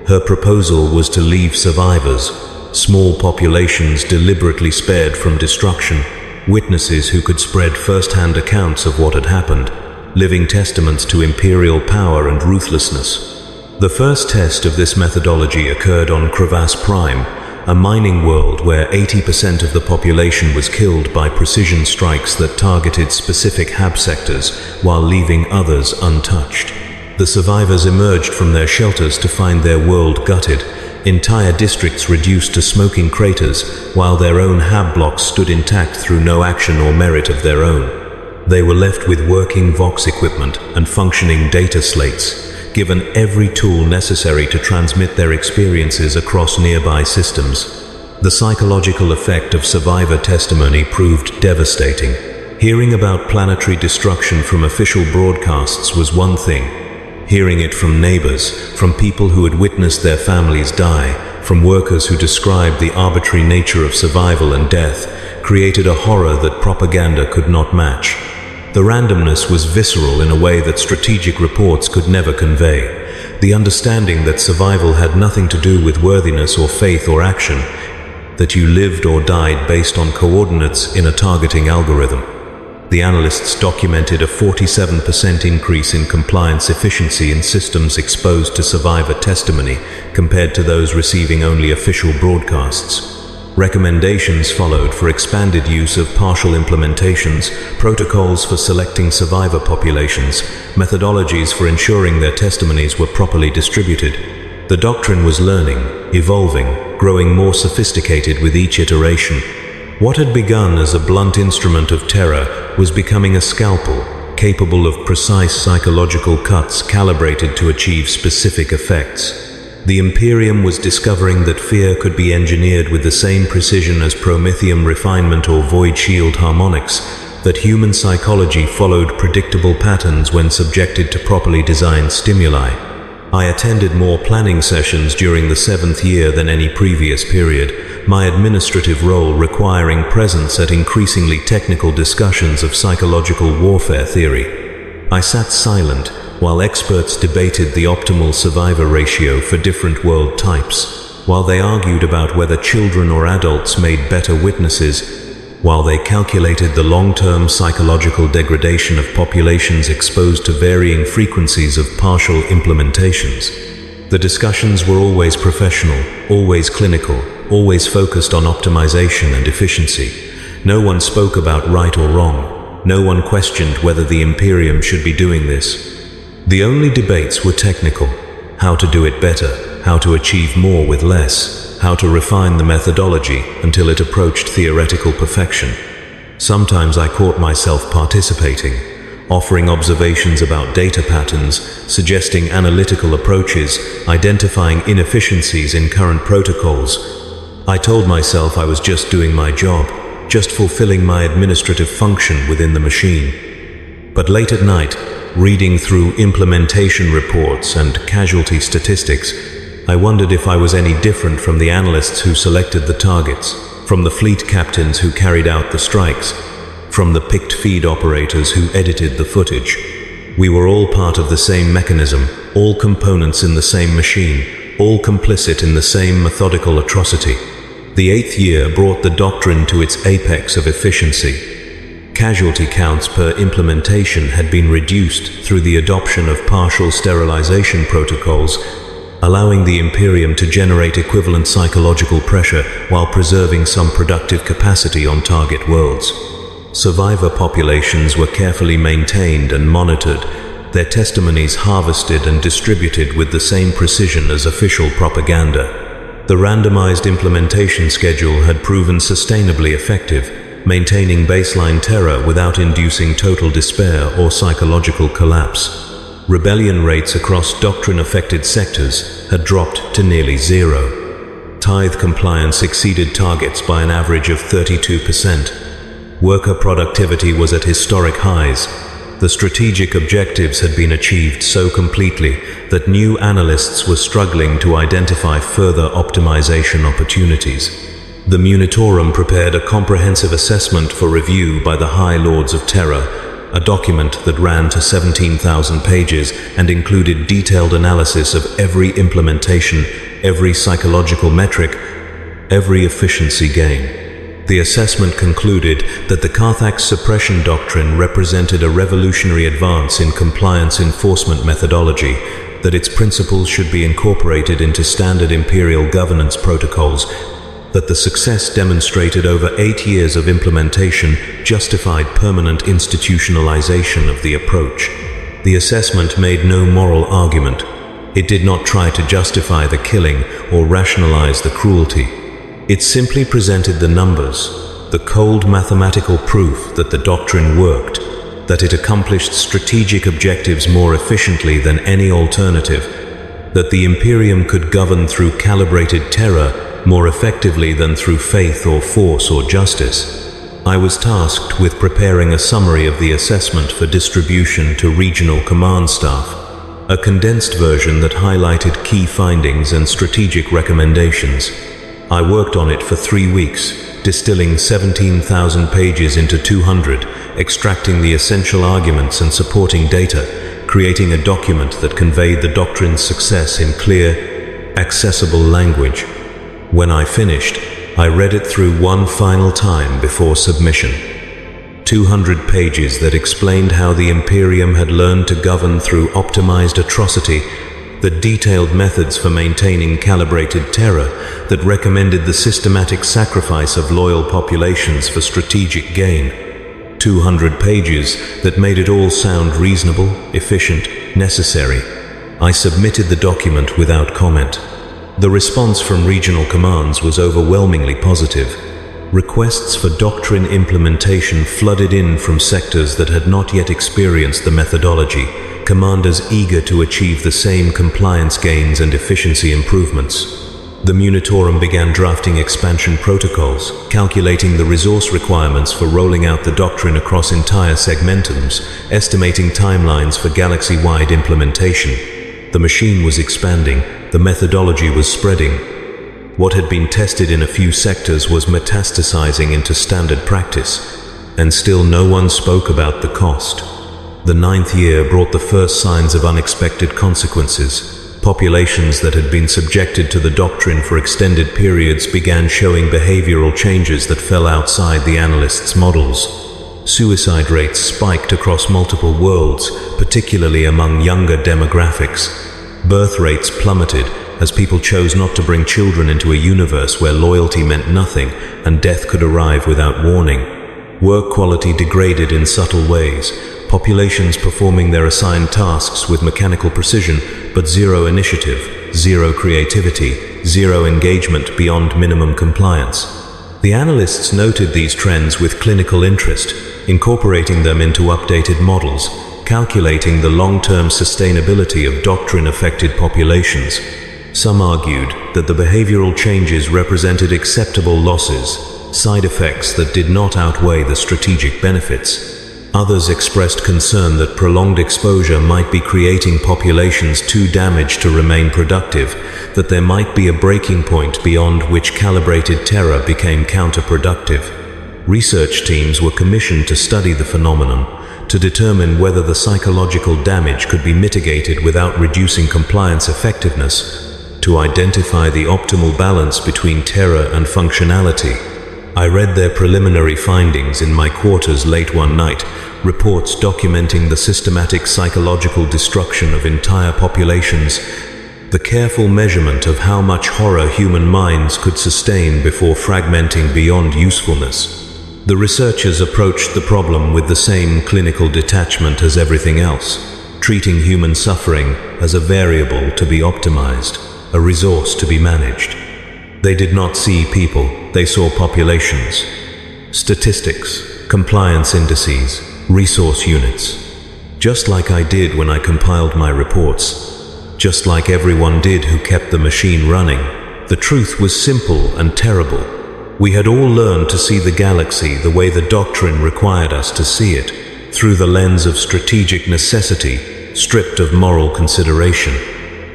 Her proposal was to leave survivors, small populations deliberately spared from destruction, witnesses who could spread first-hand accounts of what had happened, living testaments to imperial power and ruthlessness. The first test of this methodology occurred on Crevasse Prime, a mining world where 80% of the population was killed by precision strikes that targeted specific hab sectors while leaving others untouched. The survivors emerged from their shelters to find their world gutted, entire districts reduced to smoking craters, while their own hab blocks stood intact through no action or merit of their own. They were left with working Vox equipment and functioning data slates, given every tool necessary to transmit their experiences across nearby systems. The psychological effect of survivor testimony proved devastating. Hearing about planetary destruction from official broadcasts was one thing. Hearing it from neighbors, from people who had witnessed their families die, from workers who described the arbitrary nature of survival and death, created a horror that propaganda could not match. The randomness was visceral in a way that strategic reports could never convey. The understanding that survival had nothing to do with worthiness or faith or action. that you lived or died based on coordinates in a targeting algorithm. The analysts documented a 47% increase in compliance efficiency in systems exposed to survivor testimony compared to those receiving only official broadcasts. Recommendations followed for expanded use of partial implementations, protocols for selecting survivor populations, methodologies for ensuring their testimonies were properly distributed. The doctrine was learning, evolving, growing more sophisticated with each iteration. What had begun as a blunt instrument of terror was becoming a scalpel, capable of precise psychological cuts calibrated to achieve specific effects. The Imperium was discovering that fear could be engineered with the same precision as promethium refinement or void shield harmonics, that human psychology followed predictable patterns when subjected to properly designed stimuli. I attended more planning sessions during the 7th year than any previous period, my administrative role requiring presence at increasingly technical discussions of psychological warfare theory. I sat silent while experts debated the optimal survivor ratio for different world types, while they argued about whether children or adults made better witnesses, while they calculated the long-term psychological degradation of populations exposed to varying frequencies of partial implementations. The discussions were always professional, always clinical, always focused on optimization and efficiency. No one spoke about right or wrong. No one questioned whether the Imperium should be doing this. The only debates were technical: how to do it better, how to achieve more with less, how to refine the methodology until it approached theoretical perfection. Sometimes I caught myself participating, offering observations about data patterns, suggesting analytical approaches, identifying inefficiencies in current protocols. I told myself I was just doing my job, just fulfilling my administrative function within the machine. But late at night, reading through implementation reports and casualty statistics, I wondered if I was any different from the analysts who selected the targets, from the fleet captains who carried out the strikes, from the picked feed operators who edited the footage. We were all part of the same mechanism, all components in the same machine, all complicit in the same methodical atrocity. The 8th year brought the doctrine to its apex of efficiency. Casualty counts per implementation had been reduced through the adoption of partial sterilization protocols, allowing the Imperium to generate equivalent psychological pressure while preserving some productive capacity on target worlds. Survivor populations were carefully maintained and monitored, their testimonies harvested and distributed with the same precision as official propaganda. The randomized implementation schedule had proven sustainably effective, maintaining baseline terror without inducing total despair or psychological collapse. Rebellion rates across doctrine-affected sectors had dropped to nearly zero. Tithe compliance exceeded targets by an average of 32%. Worker productivity was at historic highs. The strategic objectives had been achieved so completely that new analysts were struggling to identify further optimization opportunities. The Munitorum prepared a comprehensive assessment for review by the High Lords of Terror, a document that ran to 17,000 pages and included detailed analysis of every implementation, every psychological metric, every efficiency gain. The assessment concluded that the Carthax suppression doctrine represented a revolutionary advance in compliance enforcement methodology, that its principles should be incorporated into standard Imperial governance protocols, that the success demonstrated over 8 years of implementation justified permanent institutionalization of the approach. The assessment made no moral argument. It did not try to justify the killing or rationalize the cruelty. It simply presented the numbers, the cold mathematical proof that the doctrine worked, that it accomplished strategic objectives more efficiently than any alternative, that the Imperium could govern through calibrated terror more effectively than through faith or force or justice. I was tasked with preparing a summary of the assessment for distribution to regional command staff, a condensed version that highlighted key findings and strategic recommendations. I worked on it for 3 weeks, distilling 17,000 pages into 200, extracting the essential arguments and supporting data, creating a document that conveyed the doctrine's success in clear, accessible language. When I finished, I read it through one final time before submission. 200 pages that explained how the Imperium had learned to govern through optimized atrocity, that detailed methods for maintaining calibrated terror, that recommended the systematic sacrifice of loyal populations for strategic gain. 200 pages that made it all sound reasonable, efficient, necessary. I submitted the document without comment. The response from regional commands was overwhelmingly positive. Requests for doctrine implementation flooded in from sectors that had not yet experienced the methodology, commanders eager to achieve the same compliance gains and efficiency improvements. The Munitorum began drafting expansion protocols, calculating the resource requirements for rolling out the doctrine across entire segmentums, estimating timelines for galaxy-wide implementation. The machine was expanding, the methodology was spreading. What had been tested in a few sectors was metastasizing into standard practice, and still no one spoke about the cost. The 9th year brought the first signs of unexpected consequences. Populations that had been subjected to the doctrine for extended periods began showing behavioral changes that fell outside the analysts' models. Suicide rates spiked across multiple worlds, particularly among younger demographics. Birth rates plummeted as people chose not to bring children into a universe where loyalty meant nothing and death could arrive without warning. Work quality degraded in subtle ways, populations performing their assigned tasks with mechanical precision, but zero initiative, zero creativity, zero engagement beyond minimum compliance. The analysts noted these trends with clinical interest, incorporating them into updated models, calculating the long-term sustainability of doctrine-affected populations. Some argued that the behavioral changes represented acceptable losses, side effects that did not outweigh the strategic benefits. Others expressed concern that prolonged exposure might be creating populations too damaged to remain productive, that there might be a breaking point beyond which calibrated terror became counterproductive. Research teams were commissioned to study the phenomenon, to determine whether the psychological damage could be mitigated without reducing compliance effectiveness, to identify the optimal balance between terror and functionality. I read their preliminary findings in my quarters late one night, reports documenting the systematic psychological destruction of entire populations, the careful measurement of how much horror human minds could sustain before fragmenting beyond usefulness. The researchers approached the problem with the same clinical detachment as everything else, treating human suffering as a variable to be optimized, a resource to be managed. They did not see people, they saw populations. Statistics, compliance indices, resource units. Just like I did when I compiled my reports, just like everyone did who kept the machine running, the truth was simple and terrible. We had all learned to see the galaxy the way the doctrine required us to see it, through the lens of strategic necessity, stripped of moral consideration.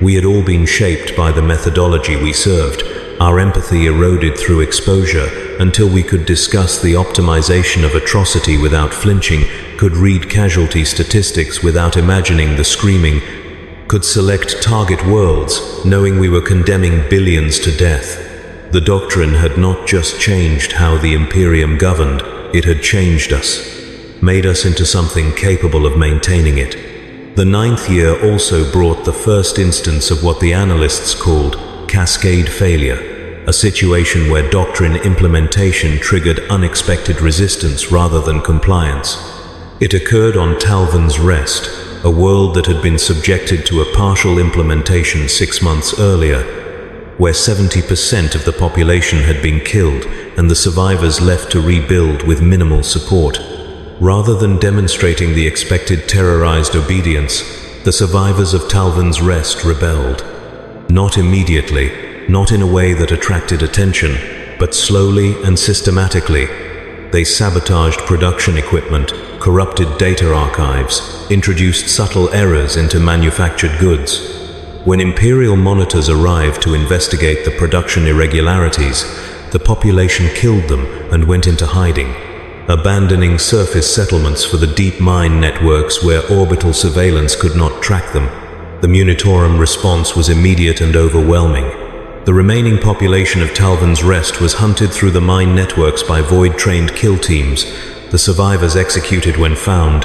We had all been shaped by the methodology we served. Our empathy eroded through exposure until we could discuss the optimization of atrocity without flinching, could read casualty statistics without imagining the screaming, could select target worlds knowing we were condemning billions to death. The doctrine had not just changed how the Imperium governed, it had changed us, made us into something capable of maintaining it. The 9th year also brought the first instance of what the analysts called cascade failure, a situation where doctrine implementation triggered unexpected resistance rather than compliance. It occurred on Talvan's Rest, a world that had been subjected to a partial implementation 6 months earlier, where 70% of the population had been killed and the survivors left to rebuild with minimal support. Rather than demonstrating the expected terrorized obedience, the survivors of Talvan's Rest rebelled. Not immediately, not in a way that attracted attention, but slowly and systematically. They sabotaged production equipment, corrupted data archives, introduced subtle errors into manufactured goods. When Imperial monitors arrived to investigate the production irregularities, the population killed them and went into hiding, abandoning surface settlements for the deep mine networks where orbital surveillance could not track them. The Munitorum response was immediate and overwhelming. The remaining population of Talvan's Rest was hunted through the mine networks by Void-trained kill teams, the survivors executed when found,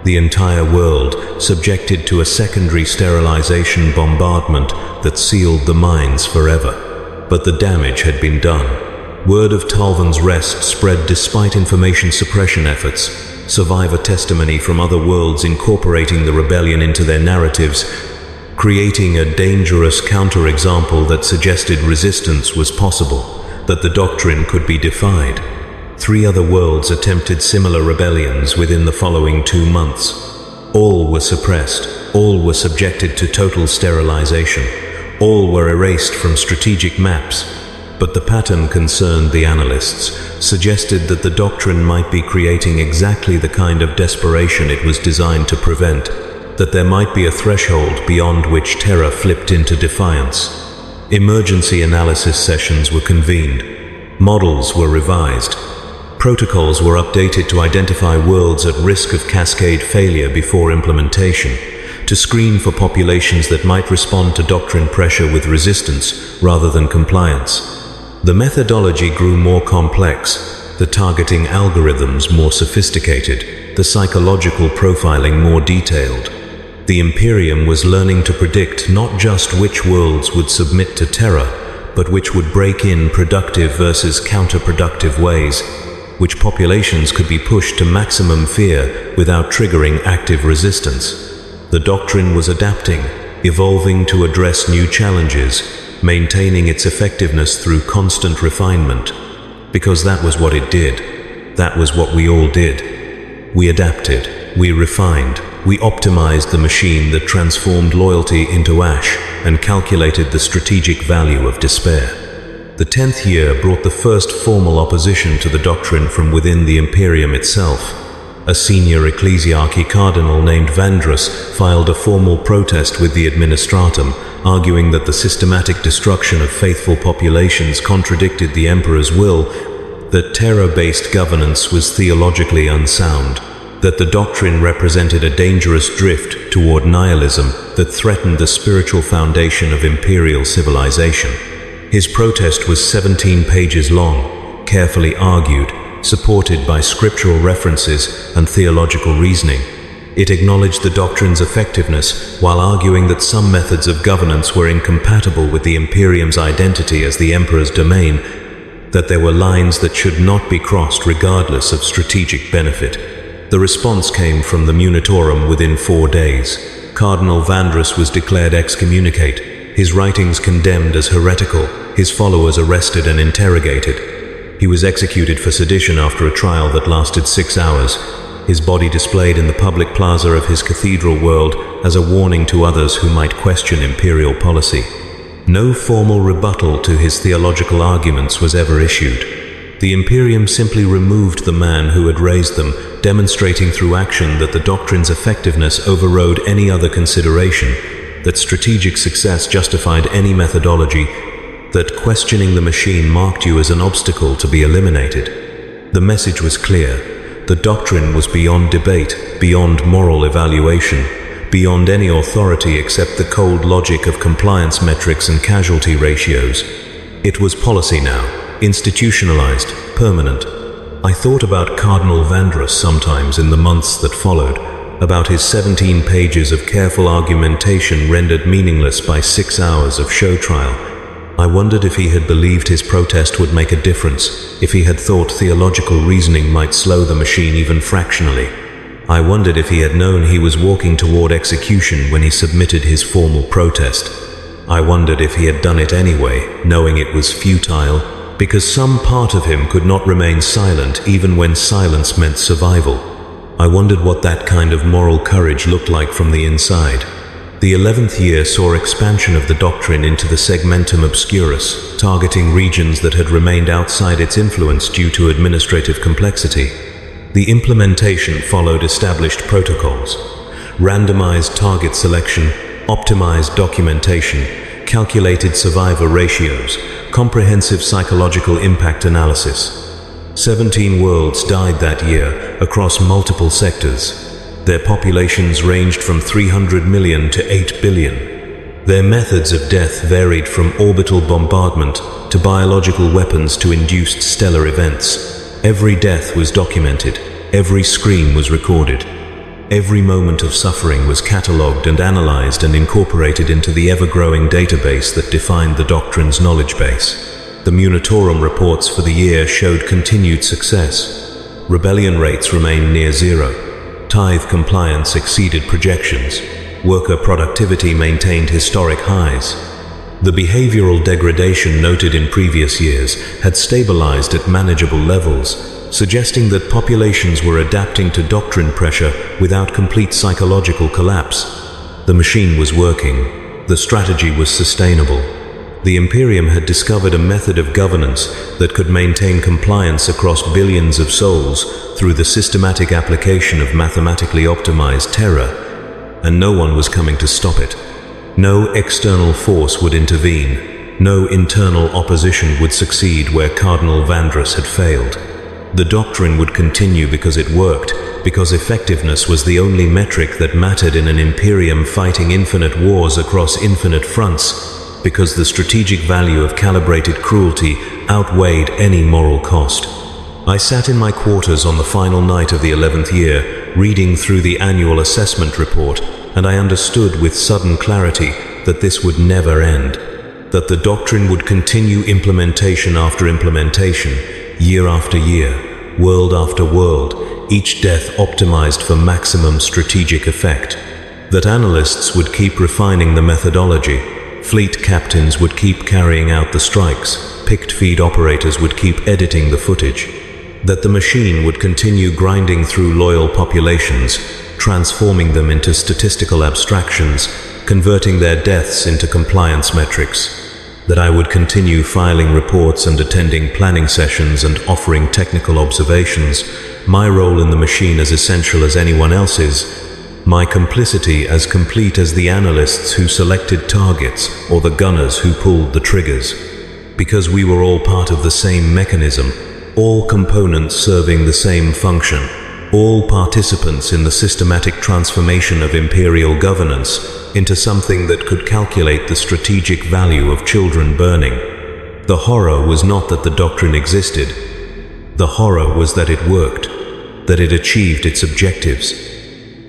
the entire world subjected to a secondary sterilization bombardment that sealed the mines forever. But the damage had been done. Word of Talvan's Rest spread despite information suppression efforts, survivor testimony from other worlds incorporating the rebellion into their narratives, creating a dangerous counterexample that suggested resistance was possible, that the doctrine could be defied. 3 other worlds attempted similar rebellions within the following 2 months. All were suppressed, all were subjected to total sterilization, all were erased from strategic maps. But the pattern concerned the analysts, suggested that the doctrine might be creating exactly the kind of desperation it was designed to prevent, that there might be a threshold beyond which terror flipped into defiance. Emergency analysis sessions were convened. Models were revised. Protocols were updated to identify worlds at risk of cascade failure before implementation, to screen for populations that might respond to doctrine pressure with resistance rather than compliance. The methodology grew more complex, the targeting algorithms more sophisticated, the psychological profiling more detailed. The Imperium was learning to predict not just which worlds would submit to terror, but which would break in productive versus counterproductive ways, which populations could be pushed to maximum fear without triggering active resistance. The doctrine was adapting, evolving to address new challenges, maintaining its effectiveness through constant refinement. Because that was what it did. That was what we all did. We adapted, we refined, we optimized the machine that transformed loyalty into ash and calculated the strategic value of despair. The 10th year brought the first formal opposition to the doctrine from within the Imperium itself. A senior ecclesiarchy cardinal named Vandrus filed a formal protest with the Administratum, arguing that the systematic destruction of faithful populations contradicted the Emperor's will, that terror-based governance was theologically unsound, that the doctrine represented a dangerous drift toward nihilism that threatened the spiritual foundation of imperial civilization. His protest was 17 pages long, carefully argued, supported by scriptural references and theological reasoning. It acknowledged the doctrine's effectiveness while arguing that some methods of governance were incompatible with the Imperium's identity as the Emperor's domain, that there were lines that should not be crossed regardless of strategic benefit. The response came from the Munitorum within 4 days. Cardinal Vandrus was declared excommunicate, his writings condemned as heretical, his followers arrested and interrogated. He was executed for sedition after a trial that lasted 6 hours, his body displayed in the public plaza of his cathedral world as a warning to others who might question imperial policy. No formal rebuttal to his theological arguments was ever issued. The Imperium simply removed the man who had raised them, demonstrating through action that the doctrine's effectiveness overrode any other consideration, that strategic success justified any methodology, that questioning the machine marked you as an obstacle to be eliminated. The message was clear. The doctrine was beyond debate, beyond moral evaluation, beyond any authority except the cold logic of compliance metrics and casualty ratios. It was policy now, institutionalized, permanent. I thought about Cardinal Vandrus sometimes in the months that followed, about his 17 pages of careful argumentation rendered meaningless by 6 hours of show trial. I wondered if he had believed his protest would make a difference, if he had thought theological reasoning might slow the machine even fractionally. I wondered if he had known he was walking toward execution when he submitted his formal protest. I wondered if he had done it anyway, knowing it was futile, because some part of him could not remain silent even when silence meant survival. I wondered what that kind of moral courage looked like from the inside. The 11th year saw expansion of the doctrine into the segmentum obscurus, targeting regions that had remained outside its influence due to administrative complexity. The implementation followed established protocols: randomized target selection, optimized documentation, calculated survivor ratios, comprehensive psychological impact analysis. 17 worlds died that year across multiple sectors. Their populations ranged from 300 million to 8 billion. Their methods of death varied from orbital bombardment to biological weapons to induced stellar events. Every death was documented, every scream was recorded. Every moment of suffering was catalogued and analyzed and incorporated into the ever-growing database that defined the doctrine's knowledge base. The Munitorum reports for the year showed continued success. Rebellion rates remained near zero. Tithe compliance exceeded projections. Worker productivity maintained historic highs. The behavioral degradation noted in previous years had stabilized at manageable levels, suggesting that populations were adapting to doctrine pressure without complete psychological collapse. The machine was working. The strategy was sustainable. The Imperium had discovered a method of governance that could maintain compliance across billions of souls through the systematic application of mathematically optimized terror, and no one was coming to stop it. No external force would intervene. No internal opposition would succeed where Cardinal Vandrus had failed. The doctrine would continue because it worked, because effectiveness was the only metric that mattered in an Imperium fighting infinite wars across infinite fronts, because the strategic value of calibrated cruelty outweighed any moral cost. I sat in my quarters on the final night of the 11th year, reading through the annual assessment report, and I understood with sudden clarity that this would never end, that the doctrine would continue implementation after implementation, year after year, world after world, each death optimized for maximum strategic effect, that analysts would keep refining the methodology, fleet captains would keep carrying out the strikes, picked feed operators would keep editing the footage, that the machine would continue grinding through loyal populations, transforming them into statistical abstractions, converting their deaths into compliance metrics, that I would continue filing reports and attending planning sessions and offering technical observations, my role in the machine as essential as anyone else's, my complicity as complete as the analysts who selected targets or the gunners who pulled the triggers, because we were all part of the same mechanism, all components serving the same function, all participants in the systematic transformation of imperial governance into something that could calculate the strategic value of children burning. The horror was not that the doctrine existed. The horror was that it worked, that it achieved its objectives,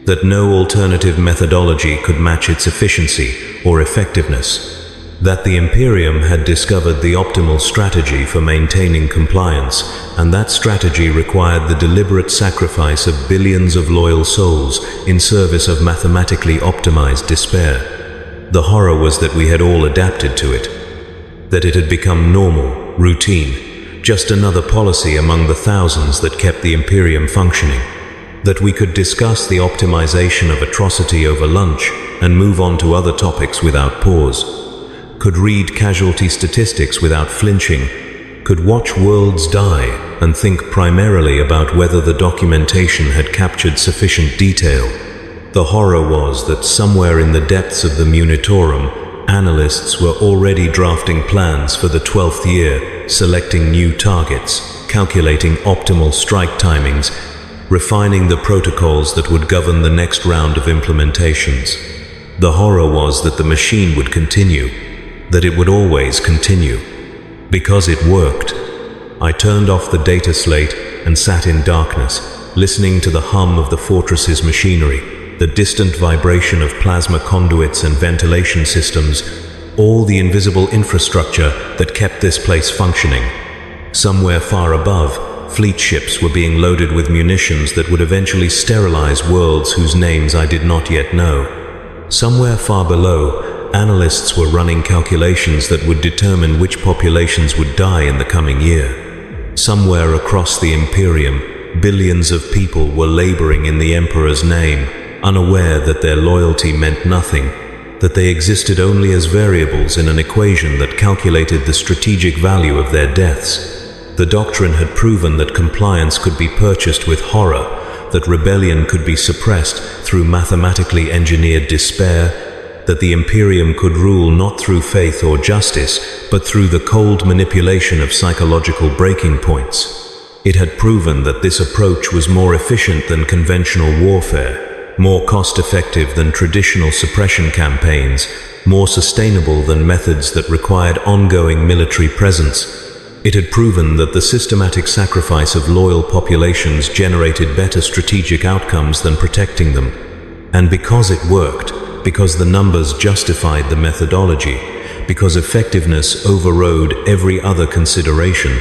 that no alternative methodology could match its efficiency or effectiveness, that the Imperium had discovered the optimal strategy for maintaining compliance, and that strategy required the deliberate sacrifice of billions of loyal souls in service of mathematically optimized despair. The horror was that we had all adapted to it, that it had become normal, routine, just another policy among the thousands that kept the Imperium functioning, that we could discuss the optimization of atrocity over lunch and move on to other topics without pause, could read casualty statistics without flinching, could watch worlds die and think primarily about whether the documentation had captured sufficient detail. The horror was that somewhere in the depths of the Munitorum, analysts were already drafting plans for the 12th year, selecting new targets, calculating optimal strike timings, refining the protocols that would govern the next round of implementations. The horror was that the machine would continue, that it would always continue. Because it worked. I turned off the data slate and sat in darkness, listening to the hum of the fortress's machinery, the distant vibration of plasma conduits and ventilation systems, all the invisible infrastructure that kept this place functioning. Somewhere far above, fleet ships were being loaded with munitions that would eventually sterilize worlds whose names I did not yet know. Somewhere far below, analysts were running calculations that would determine which populations would die in the coming year. Somewhere across the Imperium, billions of people were laboring in the Emperor's name, unaware that their loyalty meant nothing, that they existed only as variables in an equation that calculated the strategic value of their deaths. The doctrine had proven that compliance could be purchased with horror, that rebellion could be suppressed through mathematically engineered despair, that the Imperium could rule not through faith or justice, but through the cold manipulation of psychological breaking points. It had proven that this approach was more efficient than conventional warfare, more cost-effective than traditional suppression campaigns, more sustainable than methods that required ongoing military presence. It had proven that the systematic sacrifice of loyal populations generated better strategic outcomes than protecting them. And because it worked, because the numbers justified the methodology, because effectiveness overrode every other consideration,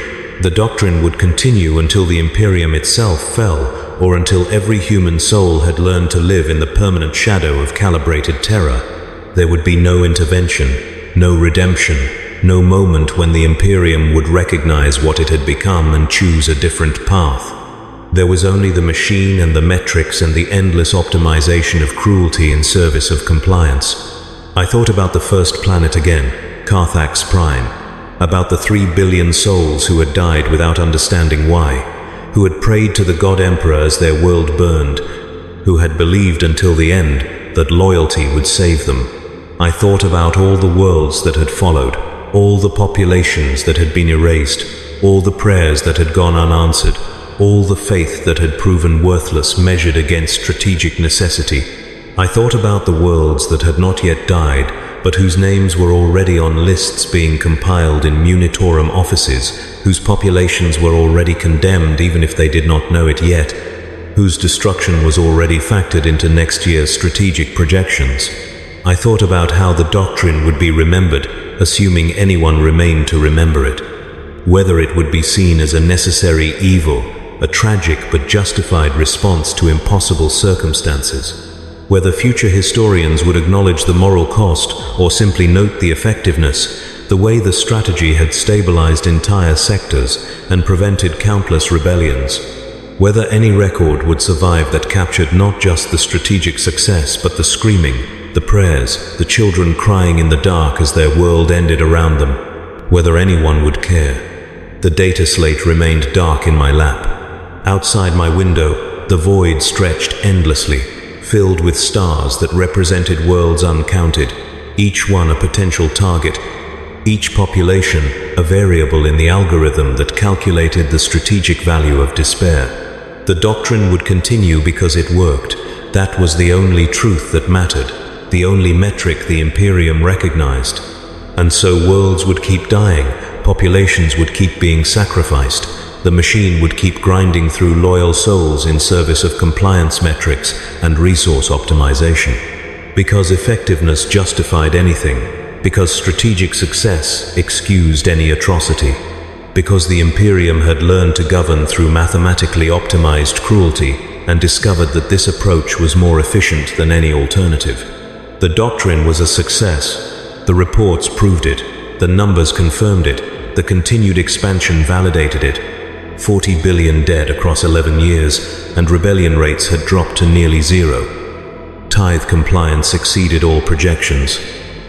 the doctrine would continue until the Imperium itself fell, or until every human soul had learned to live in the permanent shadow of calibrated terror. There would be no intervention, no redemption, no moment when the Imperium would recognize what it had become and choose a different path. There was only the machine and the metrics and the endless optimization of cruelty in service of compliance. I thought about the first planet again, Carthax Prime, about the 3 billion souls who had died without understanding why, who had prayed to the God Emperor as their world burned, who had believed until the end that loyalty would save them. I thought about all the worlds that had followed, all the populations that had been erased, all the prayers that had gone unanswered, all the faith that had proven worthless measured against strategic necessity. I thought about the worlds that had not yet died, but whose names were already on lists being compiled in Munitorum offices, whose populations were already condemned even if they did not know it yet, whose destruction was already factored into next year's strategic projections. I thought about how the doctrine would be remembered, assuming anyone remained to remember it. Whether it would be seen as a necessary evil, a tragic but justified response to impossible circumstances. Whether future historians would acknowledge the moral cost or simply note the effectiveness, the way the strategy had stabilized entire sectors and prevented countless rebellions. Whether any record would survive that captured not just the strategic success but the screaming, the prayers, the children crying in the dark as their world ended around them. Whether anyone would care. The data slate remained dark in my lap. Outside my window, the void stretched endlessly, filled with stars that represented worlds uncounted, each one a potential target, each population a variable in the algorithm that calculated the strategic value of despair. The doctrine would continue because it worked. That was the only truth that mattered, the only metric the Imperium recognized. And so worlds would keep dying, populations would keep being sacrificed, the machine would keep grinding through loyal souls in service of compliance metrics and resource optimization. Because effectiveness justified anything, because strategic success excused any atrocity, because the Imperium had learned to govern through mathematically optimized cruelty and discovered that this approach was more efficient than any alternative. The doctrine was a success. The reports proved it, the numbers confirmed it, the continued expansion validated it. 40 billion dead across 11 years, and rebellion rates had dropped to nearly zero. Tithe compliance exceeded all projections.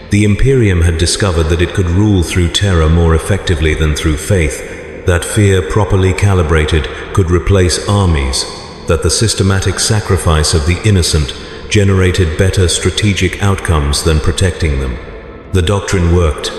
The Imperium had discovered that it could rule through terror more effectively than through faith, that fear properly calibrated could replace armies, that the systematic sacrifice of the innocent generated better strategic outcomes than protecting them. The doctrine worked.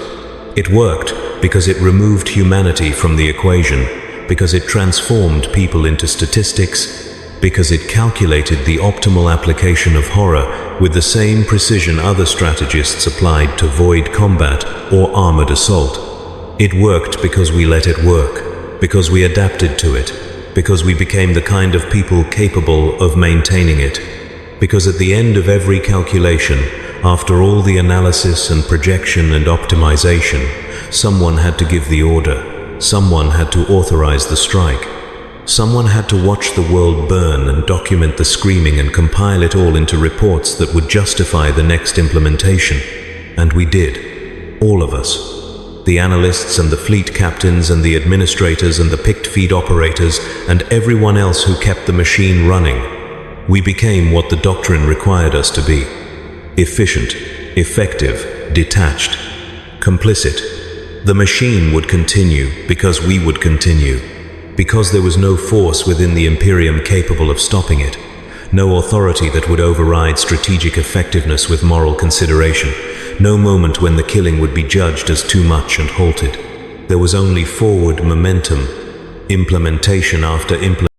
It worked because it removed humanity from the equation, because it transformed people into statistics, because it calculated the optimal application of horror with the same precision other strategists applied to void combat or armored assault. It worked because we let it work, because we adapted to it, because we became the kind of people capable of maintaining it. Because at the end of every calculation, after all the analysis and projection and optimization, someone had to give the order. Someone had to authorize the strike. Someone had to watch the world burn and document the screaming and compile it all into reports that would justify the next implementation. And we did. All of us. The analysts and the fleet captains and the administrators and the picked feed operators and everyone else who kept the machine running. We became what the doctrine required us to be. Efficient, effective, detached, complicit. The machine would continue because we would continue, because there was no force within the Imperium capable of stopping it, no authority that would override strategic effectiveness with moral consideration, no moment when the killing would be judged as too much and halted. There was only forward momentum, implementation after implementation.